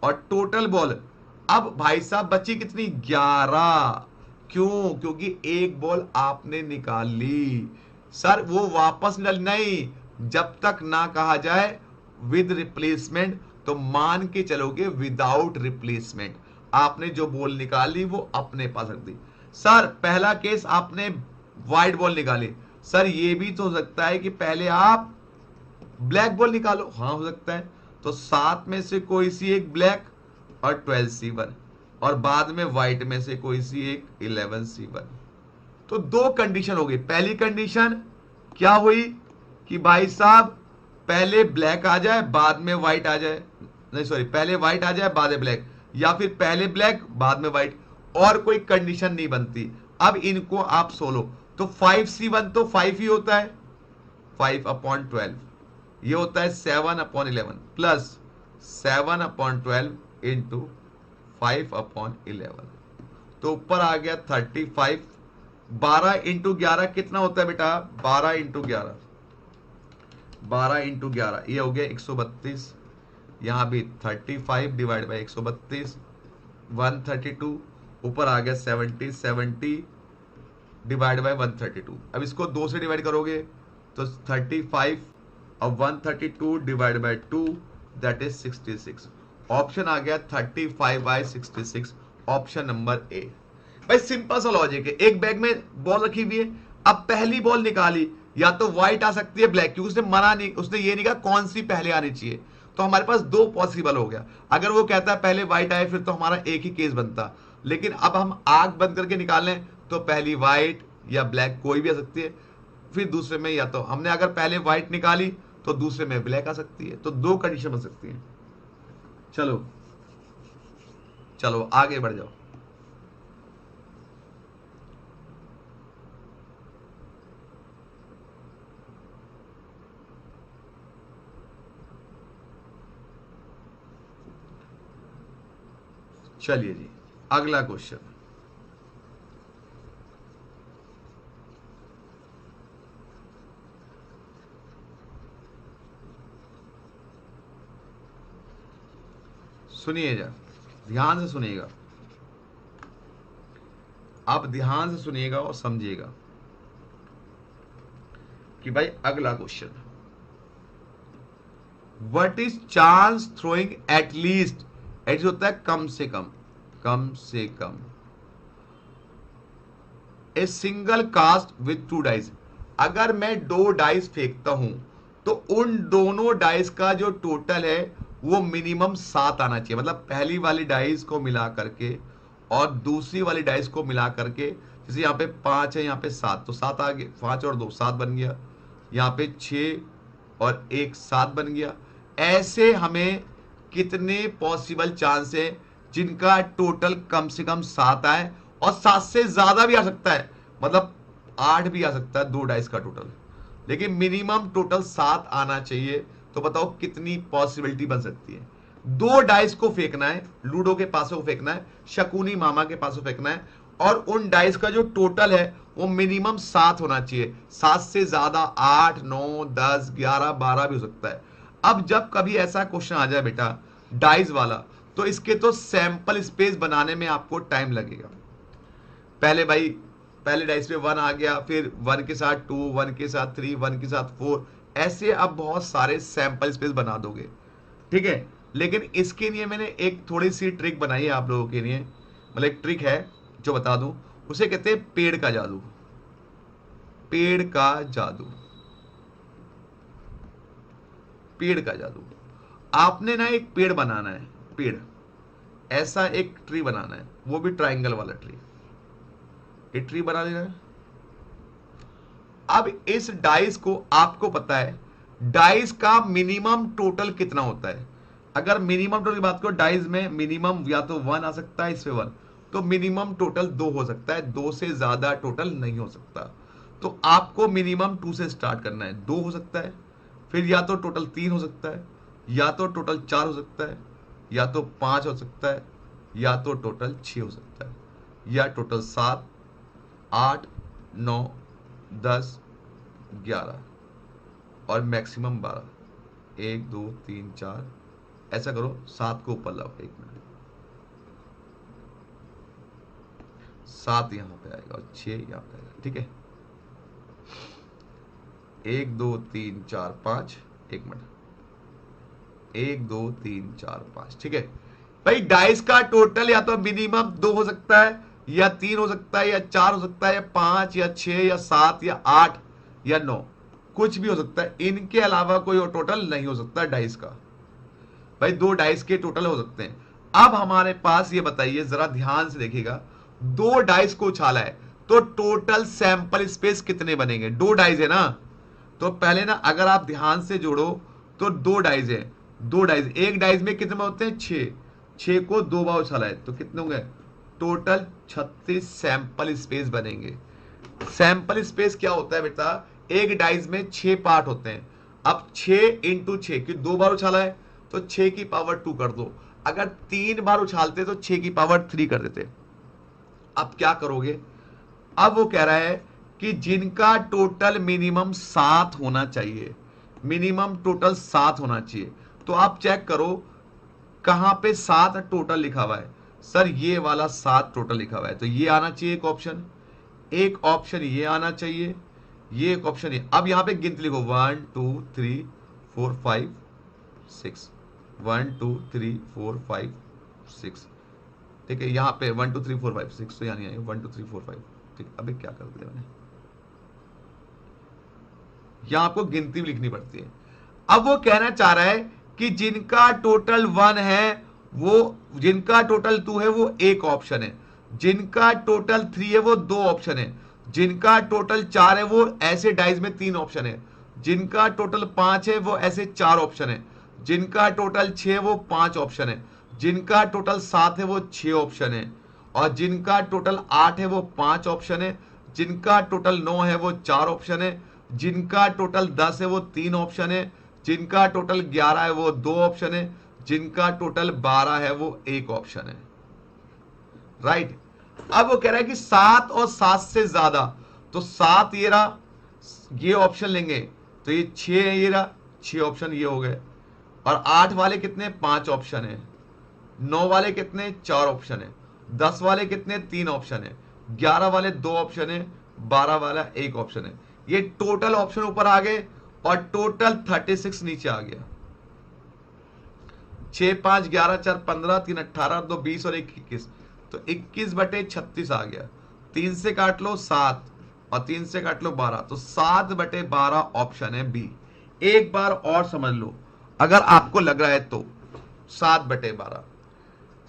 और टोटल बॉल अब भाई साहब बची कितनी, 11। क्यों, क्योंकि एक बॉल आपने निकाल ली। सर वो वापस नहीं, जब तक ना कहा जाए विद रिप्लेसमेंट, तो मान के चलोगे विदाउट रिप्लेसमेंट। आपने जो बॉल निकाली वो अपने पास रख दी। सर पहला केस आपने वाइट बॉल निकाली, सर ये भी तो हो सकता है कि पहले आप ब्लैक बॉल निकालो, हाँ हो सकता है। तो 7 में से कोई सी एक ब्लैक और 12C1, और बाद में व्हाइट में से कोई सी एक 11C1। तो 2 कंडीशन हो गई। पहली कंडीशन क्या हुई कि भाई साहब पहले ब्लैक आ जाए बाद में व्हाइट आ जाए, नहीं सॉरी, पहले व्हाइट आ जाए बाद में ब्लैक, या फिर पहले ब्लैक बाद में व्हाइट, और कोई कंडीशन नहीं बनती। अब इनको आप सोलो, तो 5C1 तो 5 ही होता है, 5/12, ये होता है 7/11 प्लस 7/12 इंटू 5/11, तो ऊपर आ गया 35। 12 इंटू 11 कितना होता है बेटा, 12 इंटू 11, 12 इंटू 11 ये हो गया 132। यहां भी 35 डिवाइड बाई 132, 132, ऊपर आ गया 70 डिवाइड बाई 132। अब इसको 2 से डिवाइड करोगे तो 35 और 132 divide by 2 that is 66। Option आ गया 35/66, ऑप्शन नंबर ए। भाई सिंपल सा लॉजिक है, एक बैग में बॉल रखी हुई है, अब पहली बॉल निकाली, या तो व्हाइट आ सकती है ब्लैक, क्योंकि उसने मना नहीं, उसने ये नहीं कहा कौन सी पहले आनी चाहिए। तो हमारे पास 2 पॉसिबल हो गया। अगर वो कहता है पहले व्हाइट आए, फिर तो हमारा एक ही केस बनता, लेकिन अब हम आंख बंद करके निकाल लें तो पहली व्हाइट या ब्लैक कोई भी आ सकती है, फिर दूसरे में या तो हमने अगर पहले व्हाइट निकाली तो दूसरे में ब्लैक आ सकती है। तो 2 कंडीशन बन सकती है। चलो चलो आगे बढ़ जाओ। चलिए जी अगला क्वेश्चन, सुनिए जा, ध्यान से सुनिएगा, आप ध्यान से सुनिएगा और समझिएगा कि भाई अगला question, what is chance throwing at least, at होता है कम से कम, कम से कम, a single cast with 2 dice. अगर मैं 2 डाइस फेंकता हूं तो उन दोनों डाइस का जो टोटल है वो मिनिमम 7 आना चाहिए। मतलब पहली वाली डाइस को मिला करके और दूसरी वाली डाइस को मिला करके, जैसे यहाँ पे 5 है, यहाँ पे 7, तो 7 आ गए, 5 और 2 7 बन गया, यहाँ पे 6 और 1 7 बन गया। ऐसे हमें कितने पॉसिबल चांस है जिनका टोटल कम से कम 7 आए, और 7 से ज्यादा भी आ सकता है, मतलब 8 भी आ सकता है 2 डाइस का टोटल, लेकिन मिनिमम टोटल 7 आना चाहिए। तो बताओ कितनी पॉसिबिलिटी बन सकती है। 2 डाइस को फेंकना है, लूडो के पासों को फेंकना है, शकुनी मामा के पासों फेंकना है, और उन डाइस का जो टोटल है वो मिनिमम 7 होना चाहिए। 7 से ज्यादा 8 9 10 11 12 भी हो सकता है। अब जब कभी ऐसा क्वेश्चन आ जाए बेटा डाइस वाला, तो इसके तो सैंपल स्पेस बनाने में आपको टाइम लगेगा। पहले भाई पहले डाइस पे 1 आ गया, फिर 1 के साथ 2, 1 के साथ 3, 1 के साथ 4, ऐसे अब बहुत सारे सैंपल स्पेस बना दोगे, ठीक है। लेकिन इसके लिए मैंने एक थोड़ी सी ट्रिक बनाई है आप लोगों के लिए। मतलब एक ट्रिक है जो बता दूं, उसे कहते हैं पेड़ का जादू। पेड़ का जादू, पेड़ का जादू। आपने ना एक पेड़ बनाना है, पेड़, ऐसा एक ट्री बनाना है, वो भी ट्राइंगल वाला ट्री। ये ट्री बना लेना है। अब इस डाइस को, आपको पता है डाइस का मिनिमम टोटल कितना होता है। अगर मिनिमम टोटल की बात करो, डाइस में मिनिमम या तो 1 आ सकता है, इसमें 1, तो मिनिमम टोटल 2 हो सकता है, 2 से ज्यादा टोटल नहीं हो सकता। तो आपको मिनिमम 2 से स्टार्ट करना है। 2 हो सकता है, फिर या तो टोटल 3 हो सकता है, या तो टोटल 4 हो सकता है, या तो 5 हो सकता है, या तो टोटल 6 हो सकता है, या टोटल 7, 8, 9, 10, 11 और मैक्सिमम 12। 1 2 3 4, ऐसा करो, 7 को ऊपर लाओ, 1 मिनट, 7 यहां पे आएगा और 6 यहां पे आएगा, ठीक है। 1 2 3 4 5, 1 मिनट, 1 2 3 4 5, ठीक है भाई। डाइस का टोटल या तो मिनिमम 2 हो सकता है, या 3 हो सकता है, या 4 हो सकता है, या 5, या 6, या 7, या 8, या 9, कुछ भी हो सकता है। इनके अलावा कोई और टोटल नहीं हो सकता डाइस का। भाई 2 डाइस के टोटल हो सकते हैं। अब हमारे पास ये बताइए, जरा ध्यान से देखिएगा, 2 डाइस को उछाला है तो टोटल सैंपल स्पेस कितने बनेंगे? 2 डाइस है ना, तो पहले ना अगर आप ध्यान से जोड़ो तो 2 डाइस है, 2 डाइस, एक डाइस में कितने होते हैं? 6, 6 को 2 बार उछाला है तो कितने होंगे? टोटल 36 सैंपल स्पेस बनेंगे। सैंपल स्पेस क्या होता है बेटा? एक डाइस में 6 पार्ट होते हैं। अब 6 इंटू 6 की 2 बार उछाला है तो 6 की पावर 2 कर दो। अगर 3 बार उछालते तो 6 की पावर 3 कर देते। अब क्या करोगे? अब वो कह रहा है कि जिनका टोटल मिनिमम 7 होना चाहिए, मिनिमम टोटल 7 होना चाहिए। तो आप चेक करो कहां पे 7 टोटल लिखा हुआ है। सर ये वाला 7 टोटल लिखा हुआ है, तो ये आना चाहिए एक ऑप्शन, एक ऑप्शन ये आना चाहिए, ये एक ऑप्शन ये। अब यहां पे गिनती लिखो 1 2 3 4 5 6, 1 2 3 4 5 6, ठीक है। यहां पे 1 2 3 4 5 6 तो यानी 1 2 3 4 5, ठीक। अबे क्या कर दिया मैंने, यहां आपको गिनती भी लिखनी पड़ती है। अब वो कहना चाह रहा है कि जिनका टोटल 1 है वो, जिनका टोटल 2 है वो एक ऑप्शन है, जिनका टोटल 3 है वो 2 ऑप्शन है, जिनका टोटल 4 है वो ऐसे डाइस में 3 ऑप्शन है, जिनका टोटल 5 है वो ऐसे 4 ऑप्शन है, जिनका टोटल 6 है वो 5 ऑप्शन है, जिनका टोटल 7 है वो 6 ऑप्शन है, और जिनका टोटल 8 है वो 5 ऑप्शन है, जिनका टोटल 9 है वो 4 ऑप्शन है, जिनका टोटल 10 है वो 3 ऑप्शन है, जिनका टोटल 11 है वो 2 ऑप्शन है, जिनका टोटल 12 है वो एक ऑप्शन है। राइट। अब वो कह रहा है कि 7 और 7 से ज्यादा, तो 7 ये रहा, ये ऑप्शन लेंगे तो ये 6 है, ये रहा 6 ऑप्शन ये हो गए, और 8 वाले कितने? 5 ऑप्शन है, 9 वाले कितने? 4 ऑप्शन है, 10 वाले कितने? 3 ऑप्शन है, 11 वाले 2 ऑप्शन है, 12 वाला एक ऑप्शन है। ये टोटल ऑप्शन ऊपर आ गए और टोटल 36 नीचे आ गया। 6 5 11 4 15 3 18 2 20 और 1 21, तो 21/36 आ गया। 3 से काट लो 7 और 3 से काट लो 12, तो 7/12 ऑप्शन है बी। एक बार और समझ लो अगर आपको लग रहा है तो। 7/12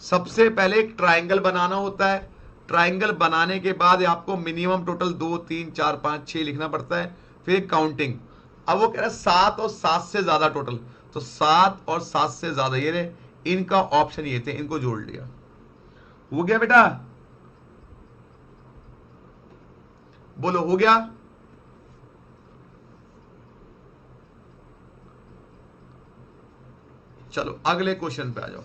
सबसे पहले एक ट्राइंगल बनाना होता है, ट्राइंगल बनाने के बाद आपको मिनिमम टोटल 2 3 4 5 6 लिखना पड़ता है, फिर काउंटिंग। अब वो कह रहा है 7 और 7 से ज्यादा टोटल, तो 7 और 7 से ज्यादा ये रहे, इनका ऑप्शन ये थे, इनको जोड़ लिया। हो गया बेटा? बोलो हो गया? चलो अगले क्वेश्चन पे आ जाओ।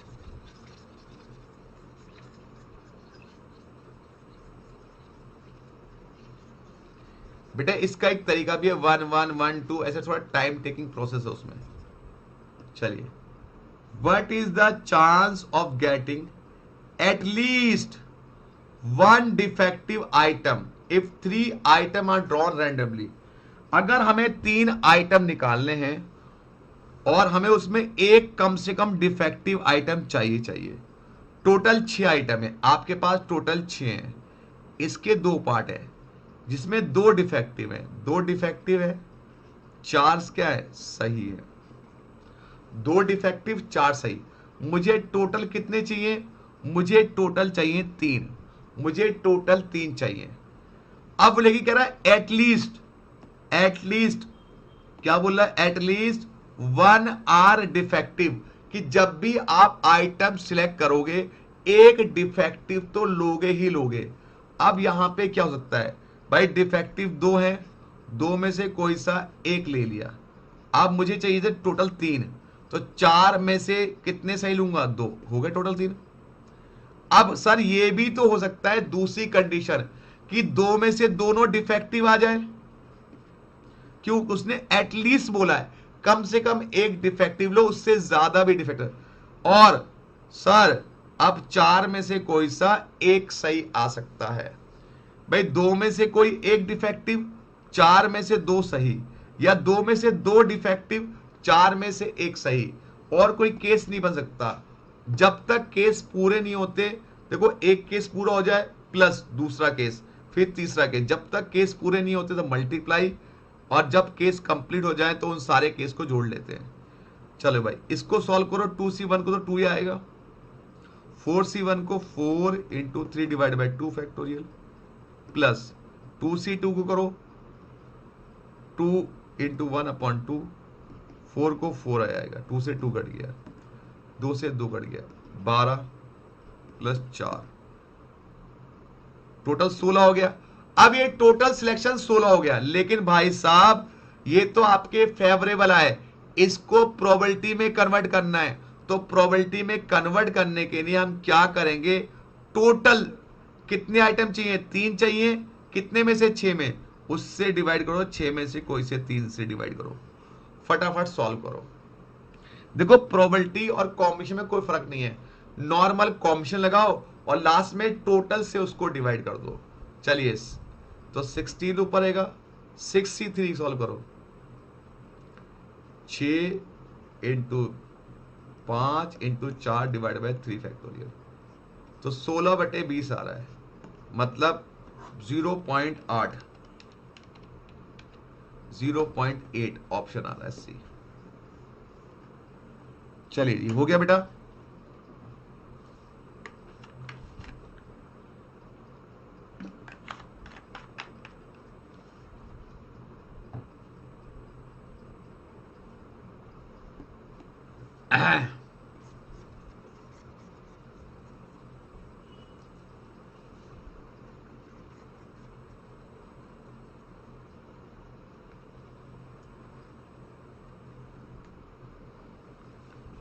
बेटा इसका एक तरीका भी है, 1 1 1 2, ऐसे थोड़ा टाइम टेकिंग प्रोसेस है उसमें। चलिए, what is the chance of getting at least 1 defective item इफ 3 आइटम आर ड्रॉन रैंडमली। अगर हमें 3 आइटम निकालने हैं और हमें उसमें एक कम से कम डिफेक्टिव आइटम चाहिए। टोटल 6 आइटम है आपके पास, टोटल 6 हैं, इसके 2 पार्ट है जिसमें 2 डिफेक्टिव है, 2 डिफेक्टिव है, 4 क्या है सही है, 2 डिफेक्टिव 4 सही। मुझे टोटल कितने चाहिए, मुझे टोटल चाहिए 3, मुझे टोटल 3 चाहिए। अब लेके कह रहा है एटलीस्ट क्या बोल रहा है, एटलीस्ट 1 आर डिफेक्टिव, कि जब भी आप आइटम सिलेक्ट करोगे एक डिफेक्टिव तो लोगे ही लोगे। अब यहां पे क्या हो सकता है भाई, डिफेक्टिव 2 है, 2 में से कोई सा एक ले लिया। अब मुझे चाहिए थे टोटल 3, तो 4 में से कितने सही लूंगा, 2 हो गए टोटल 3। अब सर ये भी तो हो सकता है दूसरी कंडीशन कि 2 में से दोनों डिफेक्टिव आ जाए, क्यों, उसने एटलीस्ट बोला है, कम से कम एक डिफेक्टिव लो, उससे ज्यादा भी डिफेक्टिव। और सर अब 4 में से कोई सा एक सही आ सकता है भाई, 2 में से कोई एक डिफेक्टिव, 4 में से 2 सही, या 2 में से 2 डिफेक्टिव, 4 में से एक सही। और कोई केस नहीं बन सकता जब तक केस पूरे नहीं होते। देखो एक केस पूरा हो जाए प्लस दूसरा केस, फिर तीसरा केस, जब तक केस पूरे नहीं होते तो मल्टीप्लाई, और जब केस कंप्लीट हो जाए तो उन सारे केस को जोड़ लेते हैं। चलो भाई इसको सॉल्व करो, 2c1 को तो 2 ही आएगा, 4c1 को 4 into 3 divide by 2 factorial, plus 2c2 को करो 2 इंटू 1/2, 4 को 4 आएगा, 2 से 2 कट गया, 2 से 2 कट गया, 12 प्लस 4, टोटल 16 हो गया। अब ये टोटल सिलेक्शन 16 हो गया, लेकिन भाई साहब ये तो आपके फेवरेबल है, इसको प्रोबेबिलिटी में कन्वर्ट करना है। तो प्रोबेबिलिटी में कन्वर्ट करने के लिए हम क्या करेंगे, टोटल कितने आइटम चाहिए, 3 चाहिए, कितने में से 6 में, उससे डिवाइड करो, 6 में से कोई से 3 से डिवाइड करो, फटाफट सॉल्व करो। देखो प्रोबेबिलिटी और कॉम्बिनेशन में कोई फर्क नहीं है, नॉर्मल कॉम्बिनेशन लगाओ और लास्ट में टोटल से उसको डिवाइड कर दो। चलिए तो 16 ऊपर आएगा, 6c3 सॉल्व करो, 6 into 5 into 4 divide by 3 factorial, तो 16/20 आ रहा है, मतलब 0.8 ऑप्शन आ रहा है सी। चलिए हो गया बेटा।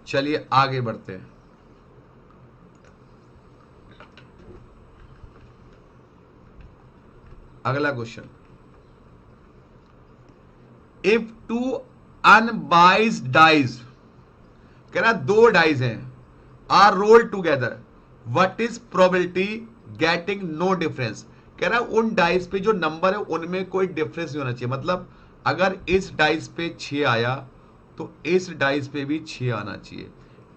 चलिए आगे बढ़ते हैं। अगला क्वेश्चन, इफ 2 अनबाइज्ड डाइज, कह रहा 2 डाइज हैं, are roll together, what is probability getting no difference. कह रहा उन डाइज पे जो नंबर है उनमें कोई डिफरेंस नहीं होना चाहिए, मतलब अगर इस डाइज पे 6 आया तो इस डाइज पे भी 6 आना चाहिए,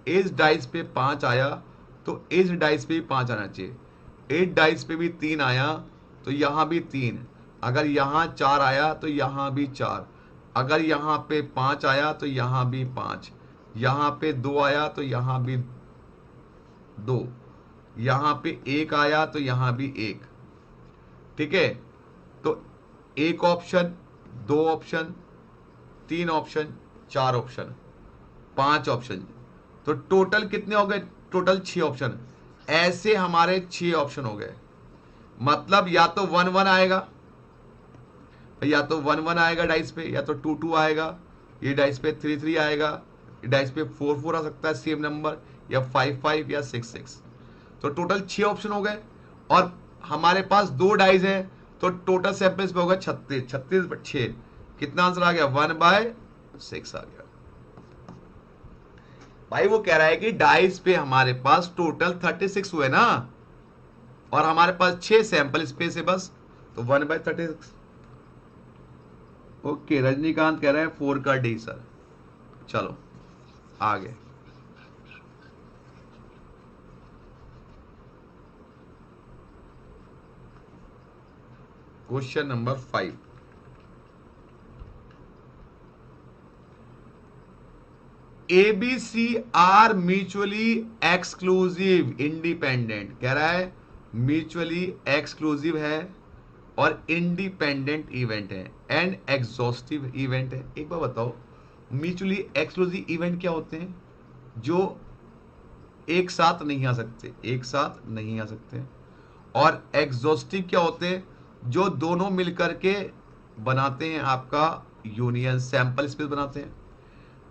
इस डाइज पे 5 आया तो इस डाइज पे भी 5 आना चाहिए, इस डाइज पे भी 3 आया तो यहां भी 3, अगर यहां 4 आया तो यहां भी 4, अगर यहां पे 5 आया तो यहां भी 5, यहां पे 2 आया तो यहां भी 2, यहां पे 1 आया तो यहां भी 1। ठीक है, तो 1 option, 2 option, 3 option, 4 option, 5 option, तो टोटल कितने हो गए, टोटल 6 ऑप्शन। ऐसे हमारे 6 ऑप्शन हो गए, मतलब या तो 1 1 आएगा, या तो 1 1 आएगा डाइस पे, या तो 2 2 आएगा, ये डाइस पे 3 3 आएगा, ये डाइस पे 4 4 आ सकता है सेम नंबर, या 5 5 या 6 6। तो टोटल 6 ऑप्शन हो गए, और हमारे पास 2 डाइस हैं, तो टोटल सैंपल्स पे होगा 36, 36/6, कितना आंसर आ गया, 1/6 आ गया। भाई वो कह रहा है कि डाइस पे हमारे पास टोटल 36 हुए ना, और हमारे पास 6 सैंपल स्पेस है बस, तो 1/36। ओके, रजनीकांत कह रहे हैं 4 का डी सर। चलो आगे, question number 5, ABC are mutually exclusive independent, कह रहा है म्यूचुअली एक्सक्लूसिव है और इंडिपेंडेंट इवेंट है एंड एग्जॉस्टिव इवेंट है। एक बार बताओ, म्यूचुअली एक्सक्लूसिव इवेंट क्या होते हैं? जो एक साथ नहीं आ सकते, एक साथ नहीं आ सकते। और एग्जॉस्टिव क्या होते हैं? जो दोनों मिलकर के बनाते हैं आपका यूनियन, सैंपल स्पेस बनाते हैं।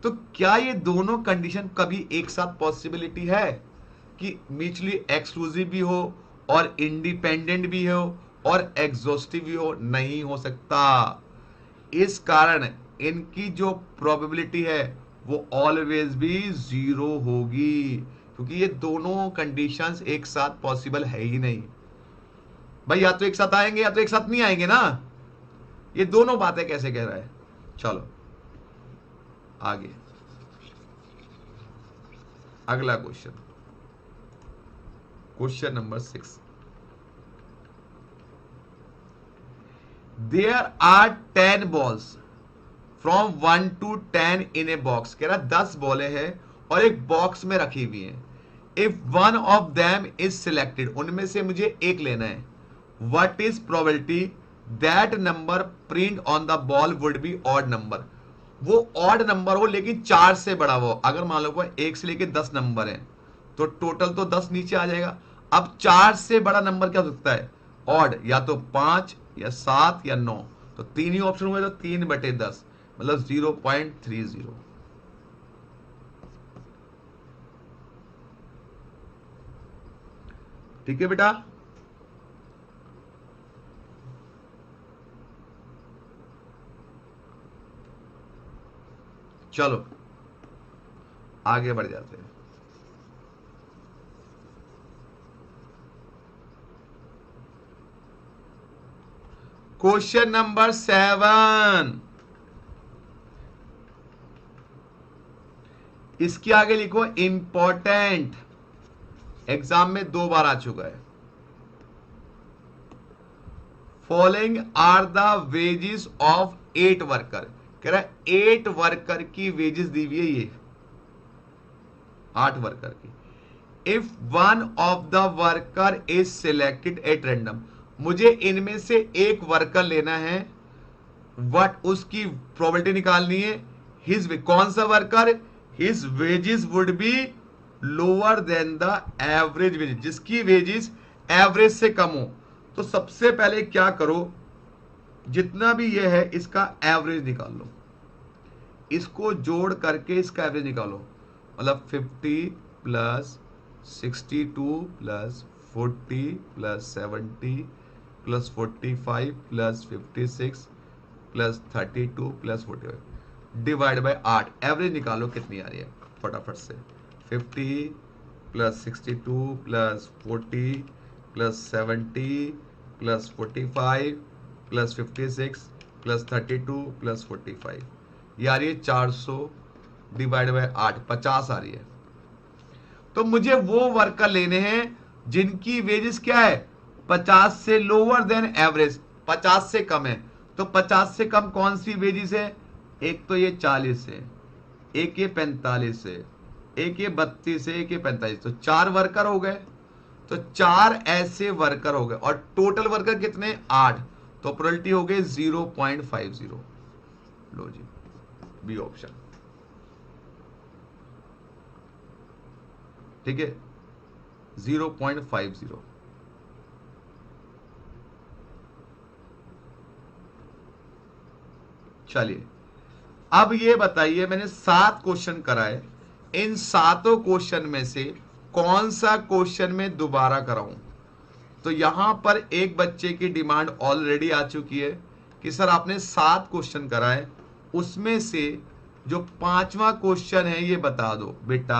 तो क्या ये दोनों कंडीशन कभी एक साथ पॉसिबिलिटी है कि म्यूचुअली एक्सक्लूसिव भी हो और इंडिपेंडेंट भी हो और एग्जॉस्टिव भी हो? नहीं हो सकता। इस कारण इनकी जो प्रोबेबिलिटी है वो ऑलवेज भी 0 होगी, क्योंकि ये दोनों कंडीशंस एक साथ पॉसिबल है ही नहीं। भाई या तो एक साथ आएंगे या तो एक साथ नहीं आएंगे ना। ये दोनों बातें कैसे कह रहा है? चलो आगे, अगला question, question number 6, there are 10 balls from 1 to 10 in a box. कह रहा 10 बॉलें हैं और एक बॉक्स में रखी हुई हैं। If one of them is selected, उनमें से मुझे एक लेना है। What is probability that number print on the ball would be odd number. वो ऑड नंबर हो लेकिन 4 से बड़ा हो। अगर मान लो 1 से लेके 10 नंबर है तो टोटल तो 10 नीचे आ जाएगा। अब 4 से बड़ा नंबर क्या हो सकता है? ऑड, या तो 5 या 7 या 9। तो 3 ही ऑप्शन हुए, तो 3/10 मतलब 0.30। ठीक है बेटा। चलो आगे बढ़ जाते हैं। क्वेश्चन नंबर 7, इसके आगे लिखो इंपॉर्टेंट, एग्जाम में 2 बार आ चुका है। Following are the wages of 8 worker. कह रहा है 8 वर्कर की वेजेस दी हुई है, ये 8 वर्कर की। If one of the worker is selected at random, मुझे इनमें से एक वर्कर लेना है। वट, उसकी प्रोबेबिलिटी निकालनी है। हिज, कौन सा worker? His wages would be lower than the average wages, जिसकी वेजेस एवरेज से कम हो। तो सबसे पहले क्या करो, जितना भी ये है इसका एवरेज निकाल लो, इसको जोड़ करके इसका एवरेज निकालो। मतलब 50 plus 62 plus 40 plus 70 plus 45 plus 56 plus 32 plus 45 divide by 8। Average निकालो कितनी आ रही है फटाफट से। 50 plus 62 plus 40 plus 70 plus 45 plus 56 plus 32 plus 45, ये आ रही है 400 डिवाइड बाय 8, 50 आ रही है। तो मुझे वो वर्कर लेने हैं जिनकी वेजेस क्या है? 50 से लोअर देन एवरेज, 50 से कम है। तो 50 से कम कौन सी वेजेस है? एक तो ये 40 है, एक ये 45 है, एक ये 32 है, एक ये 45। तो 4 वर्कर हो गए। तो 4 ऐसे वर्कर हो गए और टोटल वर्कर कितने? 8। तो प्रोबेबिलिटी हो गई 0.50। लो जी, बी ऑप्शन। ठीक है, 0.50। चलिए अब ये बताइए, मैंने 7 क्वेश्चन कराए, इन 7 क्वेश्चन में से कौन सा क्वेश्चन में दोबारा कराऊं? तो यहां पर एक बच्चे की डिमांड ऑलरेडी आ चुकी है कि सर आपने 7 क्वेश्चन कराए, उसमें से जो 5वां क्वेश्चन है ये बता दो। बेटा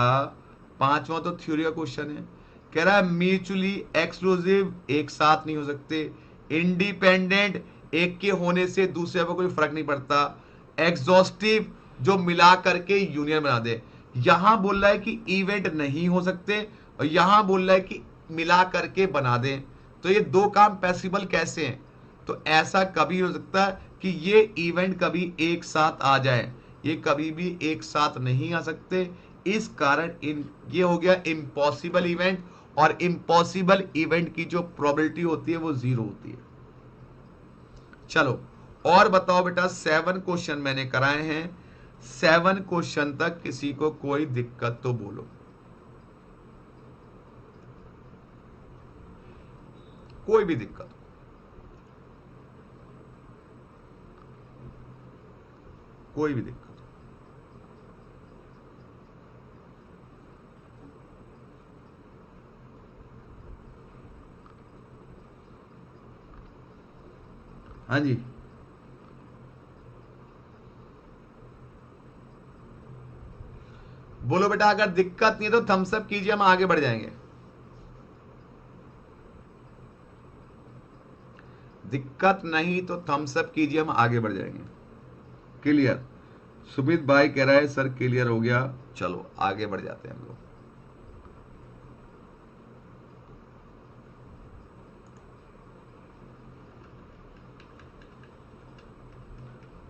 5वां तो थ्योरी का क्वेश्चन है। कह रहा है म्यूचुअली एक्सक्लूसिव एक साथ नहीं हो सकते, इंडिपेंडेंट एक के होने से दूसरे पर कोई फर्क नहीं पड़ता, एग्जॉस्टिव जो मिला करके यूनियन बना दे। यहां बोल रहा है कि इवेंट नहीं हो सकते और यहां बोल रहा है कि मिला करके बना दें। तो ये 2 काम पॉसिबल कैसे हैं? तो ऐसा कभी हो सकता है कि ये इवेंट कभी एक साथ आ जाए, ये कभी भी एक साथ नहीं आ सकते। इस कारण ये हो गया इम्पॉसिबल इवेंट, और इम्पॉसिबल इवेंट की जो प्रोबेबिलिटी होती है वो 0 होती है। चलो और बताओ बेटा, 7 क्वेश्चन मैंने कराए हैं, 7 क्वेश्चन तक किसी को कोई दिक्कत तो बोलो। कोई भी दिक्कत? कोई भी दिक्कत? हाँ जी, बोलो बेटा। अगर दिक्कत नहीं है तो थम्स अप कीजिए, हम आगे बढ़ जाएंगे। दिक्कत नहीं तो थम्स अप कीजिए, हम आगे बढ़ जाएंगे। क्लियर? सुमित भाई कह रहा है सर क्लियर हो गया। चलो आगे बढ़ जाते हैं हम लोग।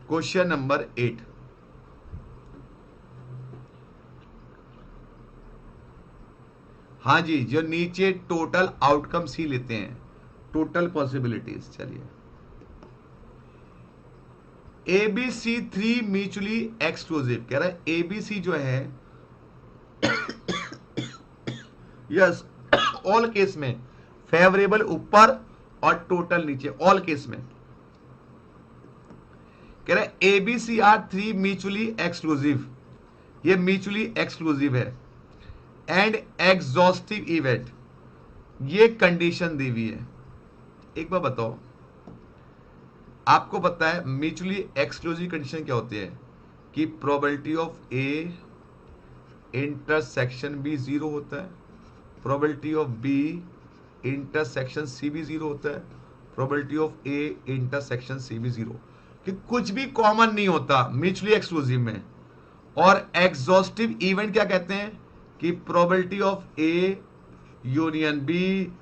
Question number 8। हाँ जी, जो नीचे टोटल आउटकम्स ही लेते हैं, टोटल पॉसिबिलिटीज। चलिए, एबीसी 3 म्यूचुअली एक्सक्लूसिव कह रहा है। एबीसी जो है, यस, ऑल केस में फेवरेबल ऊपर और टोटल नीचे, ऑल केस में कह रहा है एबीसी आर 3 म्यूचुअली एक्सक्लूसिव, ये म्यूचुअली एक्सक्लूसिव है, एंड एग्जॉस्टिव इवेंट, ये कंडीशन दी हुई है। एक बार बताओ, आपको पता है म्यूचुअली एक्सक्लूसिव कंडीशन क्या होती है? कि probability of A intersection B 0 होता है, probability of B intersection C भी 0 होता है, probability of A intersection C भी 0, कि कुछ भी कॉमन नहीं होता म्यूचुअली एक्सक्लूसिव में। और एग्जॉस्टिव इवेंट क्या कहते हैं? कि probability of A union B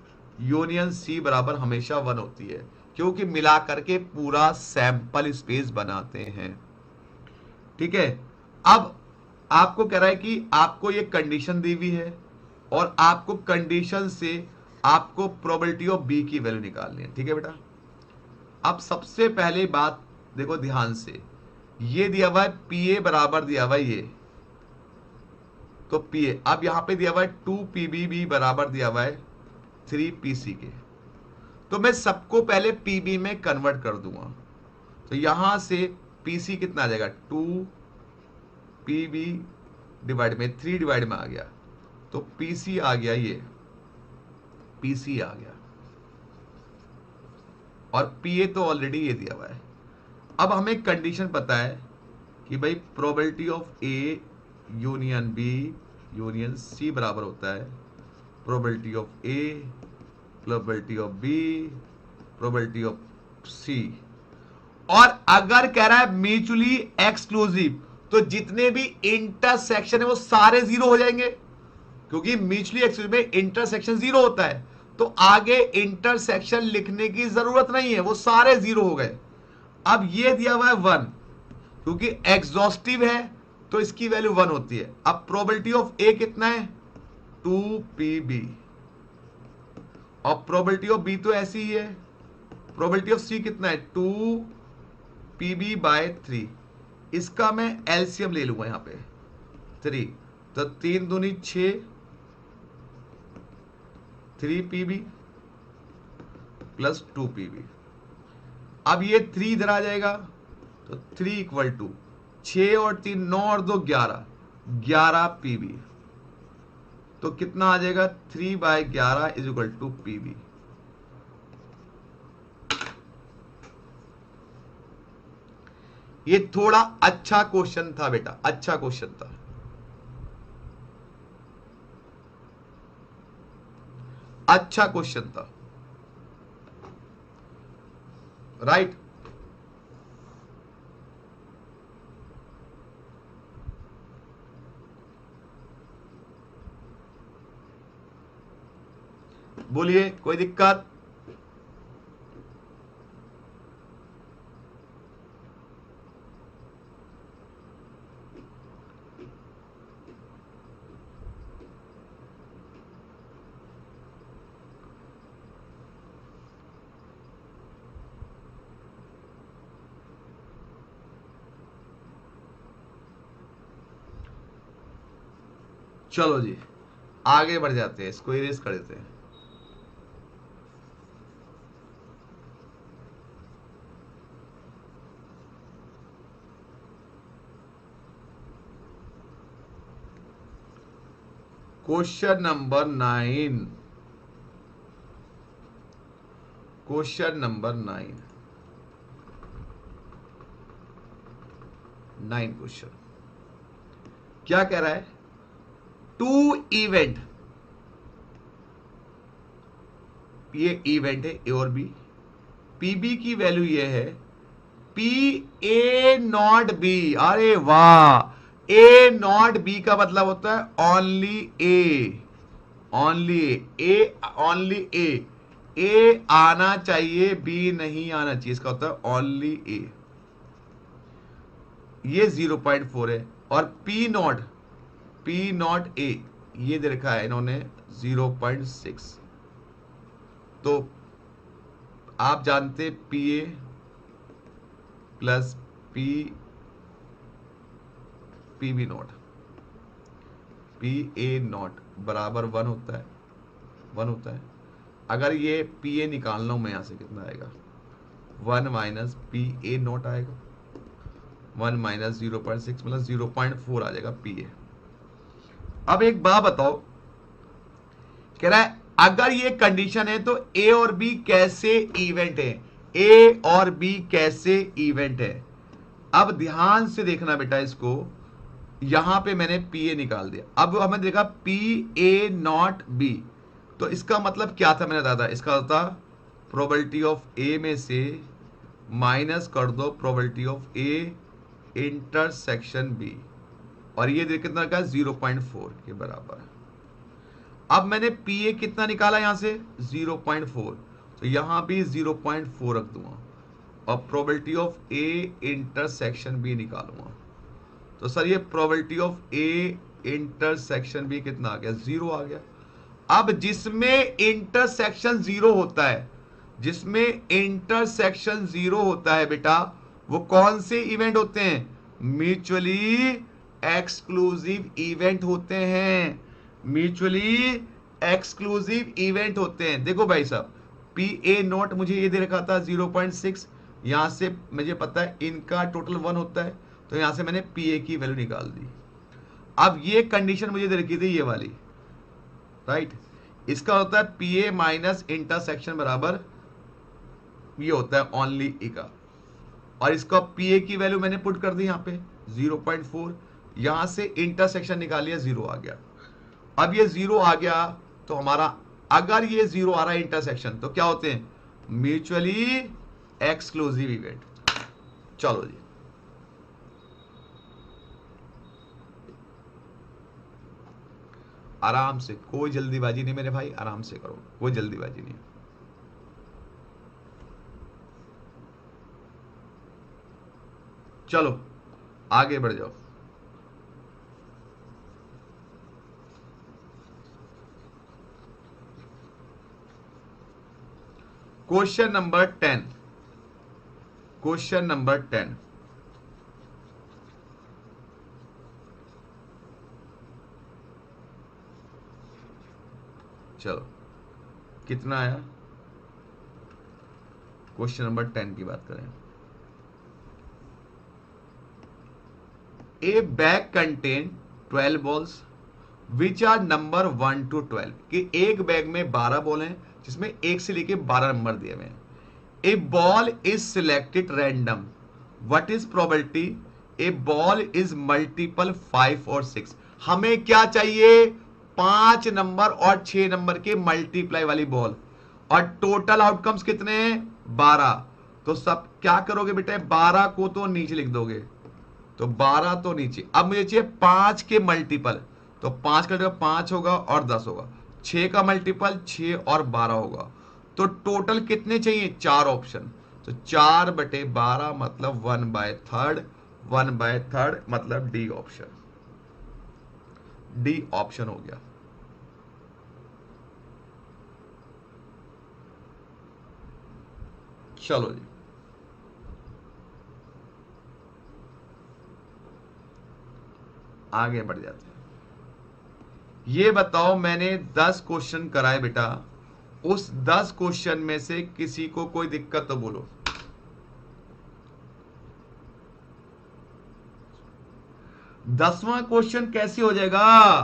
union C बराबर हमेशा 1 होती है, क्योंकि मिला करके पूरा सैंपल स्पेस बनाते हैं। ठीक है, अब आपको कह रहा है कि आपको ये कंडीशन दी हुई है, और आपको कंडीशन से आपको प्रोबेबिलिटी ऑफ बी की वैल्यू निकालनी है। ठीक है बेटा, अब सबसे पहले बात देखो ध्यान से, ये दिया हुआ है पी ए बराबर दिया हुआ है ये, तो पी ए, अब यहां पे दिया हुआ है 2 पीबी बी बराबर दिया हुआ है 3 पीसी के, तो मैं सबको पहले पीबी में कन्वर्ट कर दूंगा। तो यहां से पीसी कितना आ जाएगा? 2 पीबी डिवाइड में 3 डिवाइड में आ गया, तो पीसी आ गया, ये पीसी आ गया, और पीए तो ऑलरेडी ये दिया हुआ है। अब हमें कंडीशन पता है कि भाई probability of A union B union C बराबर होता है probability of A probability of B probability of C. और अगर कह रहा है म्यूचुअली एक्सक्लूसिव, तो जितने भी इंटरसेक्शन है वो सारे 0 हो जाएंगे, क्योंकि म्यूचुअली एक्सक्लूसिव में इंटरसेक्शन 0 होता है, तो आगे इंटरसेक्शन लिखने की जरूरत नहीं है, वो सारे 0 हो गए। अब ये दिया हुआ है 1, क्योंकि एग्जॉस्टिव है तो इसकी वैल्यू 1 होती है। अब प्रोबेबिलिटी ऑफ ए कितना है? 2 पीबी, और प्रोबेबिलिटी ऑफ बी तो ऐसी ही है। प्रोबेबिलिटी ऑफ सी कितना है? 2 पीबी बाय 3, इसका मैं एलसीएम ले लूंगा यहां पे 3, तो 3 दूनी 6, 3 पीबी प्लस 2 पीबी। अब ये 3 इधर आ जाएगा, तो 3 इक्वल टू 6 और 3 9 और 2 11, 11 पीबी, तो कितना आ जाएगा? 3 by 11 is equal to P B. ये थोड़ा अच्छा क्वेश्चन था बेटा, अच्छा क्वेश्चन था, अच्छा क्वेश्चन था, राइट? बोलिए, कोई दिक्कत? चलो जी आगे बढ़ जाते हैं, इसको इरेज कर देते हैं। Question number 9, question number 9, 9 question क्या कह रहा है? टू इवेंट, ये इवेंट है ए और बी, पीबी की वैल्यू ये है पी ए नॉट बी। अरे वाह, ए नॉट बी का मतलब होता है ओनली ए, ओनली ए, ओनली ए आना चाहिए, बी नहीं आना चाहिए, इसका होता है ओनली ए। ये 0.4 है। और पी नॉट ए ये दे रखा है इन्होंने 0.6। तो आप जानते P A plus P B not, P A not बराबर 1 होता है, 1 होता है। अगर ये पी ए निकालना हूं मैं यहां से, कितना आएगा? 1 माइनस पी ए नॉट आएगा, 1 माइनस 0.6 मतलब 0.4 आ जाएगा पी ए। अब एक बात बताओ, कह रहा है अगर ये कंडीशन है तो ए और बी कैसे इवेंट है? ए और बी कैसे इवेंट है? अब ध्यान से देखना बेटा इसको, यहां पे मैंने पी ए निकाल दिया, अब हमें देखा पी ए नॉट बी, तो इसका मतलब क्या था? मैंने बताया था इसका होता प्रोबेबिलिटी ऑफ ए में से माइनस कर दो probability of A intersection B, और ये देख कितना का 0.4 के बराबर। अब मैंने पी ए कितना निकाला यहां से? 0.4, तो यहां भी 0.4 रख दूंगा और probability of A intersection B निकालूंगा। तो सर ये probability of A intersection B कितना आ गया? 0 आ गया। अब जिसमें इंटरसेक्शन 0 होता है, जिसमें इंटरसेक्शन 0 होता है बेटा, वो कौन से इवेंट होते हैं? म्यूचुअली एक्सक्लूसिव इवेंट होते हैं, म्यूचुअली एक्सक्लूसिव इवेंट होते हैं। देखो भाई साहब, पी ए नॉट मुझे ये दे रखा था 0.6, यहां से मुझे पता है इनका टोटल 1 होता है, तो यहां से मैंने पी ए की वैल्यू निकाल दी। अब ये कंडीशन मुझे दे रखी थी ये वाली, राइट? इसका होता है पी ए माइनस इंटरसेक्शन बराबर ये होता है ओनली ए का, और इसका पी ए की वैल्यू मैंने पुट कर दी यहां पे 0.4, यहां से इंटरसेक्शन निकाल लिया, 0 आ गया। अब ये 0 आ गया तो हमारा, अगर ये 0 आ रहा है इंटरसेक्शन, तो क्या होते हैं? Mutually exclusive event. चलो जी, आराम से, कोई जल्दीबाजी नहीं मेरे भाई, आराम से करो, कोई जल्दीबाजी नहीं। चलो आगे बढ़ जाओ। क्वेश्चन नंबर 10, क्वेश्चन नंबर 10, चलो कितना आया? क्वेश्चन नंबर 10 की बात करें। A bag contain 12 balls which are number 1 to 12, कि एक बैग में 12 बॉल हैं जिसमें 1 से लेके 12 नंबर दिए हुए हैं। A ball is selected random, what is probability a ball is multiple 5 और 6। हमें क्या चाहिए? 5 नंबर और 6 नंबर के मल्टीप्लाई वाली बॉल, और टोटल आउटकम्स कितने हैं? 12। तो सब क्या करोगे बेटा? 12 को तो नीचे लिख दोगे, तो 12 तो नीचे। अब मुझे चाहिए 5 के मल्टीपल, तो 5 का 5 होगा और 10 होगा, 6 का मल्टीपल 6 और 12 होगा, तो टोटल कितने चाहिए? 4 ऑप्शन। तो 4/12 मतलब 1/3, 1/3 मतलब डी ऑप्शन, डी ऑप्शन हो गया। चलो जी आगे बढ़ जाते हैं। ये बताओ, मैंने 10 क्वेश्चन कराए बेटा, उस 10 क्वेश्चन में से किसी को कोई दिक्कत तो बोलो। 10वां क्वेश्चन कैसे हो जाएगा?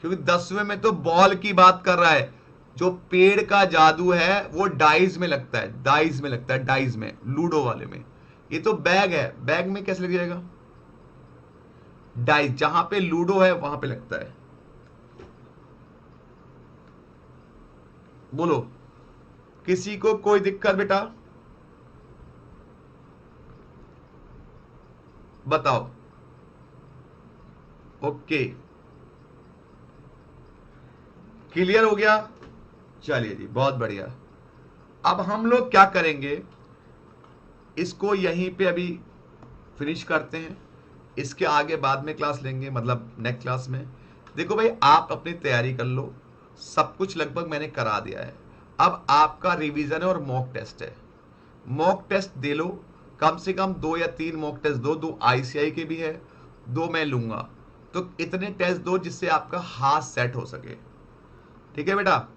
क्योंकि 10वें में तो बॉल की बात कर रहा है। जो पेड़ का जादू है वो डाइज में लगता है, डाइज में लगता है, डाइज में, लूडो वाले में। ये तो बैग है, बैग में कैसे लग जाएगा? डाइज जहां पे लूडो है वहां पे लगता है। बोलो, किसी को कोई दिक्कत बेटा? बताओ। ओके, क्लियर हो गया? चलिए जी, बहुत बढ़िया। अब हम लोग क्या करेंगे, इसको यहीं पे अभी फिनिश करते हैं। इसके आगे बाद में क्लास लेंगे, मतलब नेक्स्ट क्लास में। देखो भाई, आप अपनी तैयारी कर लो, सब कुछ लगभग मैंने करा दिया है। अब आपका रिवीजन है और मॉक टेस्ट है। मॉक टेस्ट दे लो, कम से कम 2 या 3 मॉक टेस्ट दो। 2 आईसीआई के भी है, 2 मैं लूंगा। तो इतने टेस्ट दो जिससे आपका हाथ सेट हो सके। ठीक है बेटा?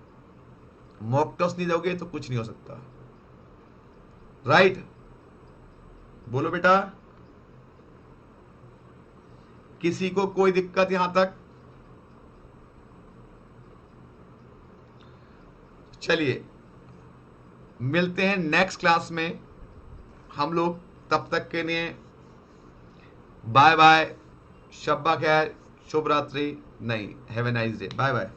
मॉक टेस्ट नहीं दोगे तो कुछ नहीं हो सकता। राइट? बोलो बेटा, किसी को कोई दिक्कत यहां तक? चलिए, मिलते हैं नेक्स्ट क्लास में हम लोग। तब तक के लिए बाय बाय, शब्बा खैर, शुभ रात्रि, नहीं, have a nice day, bye bye.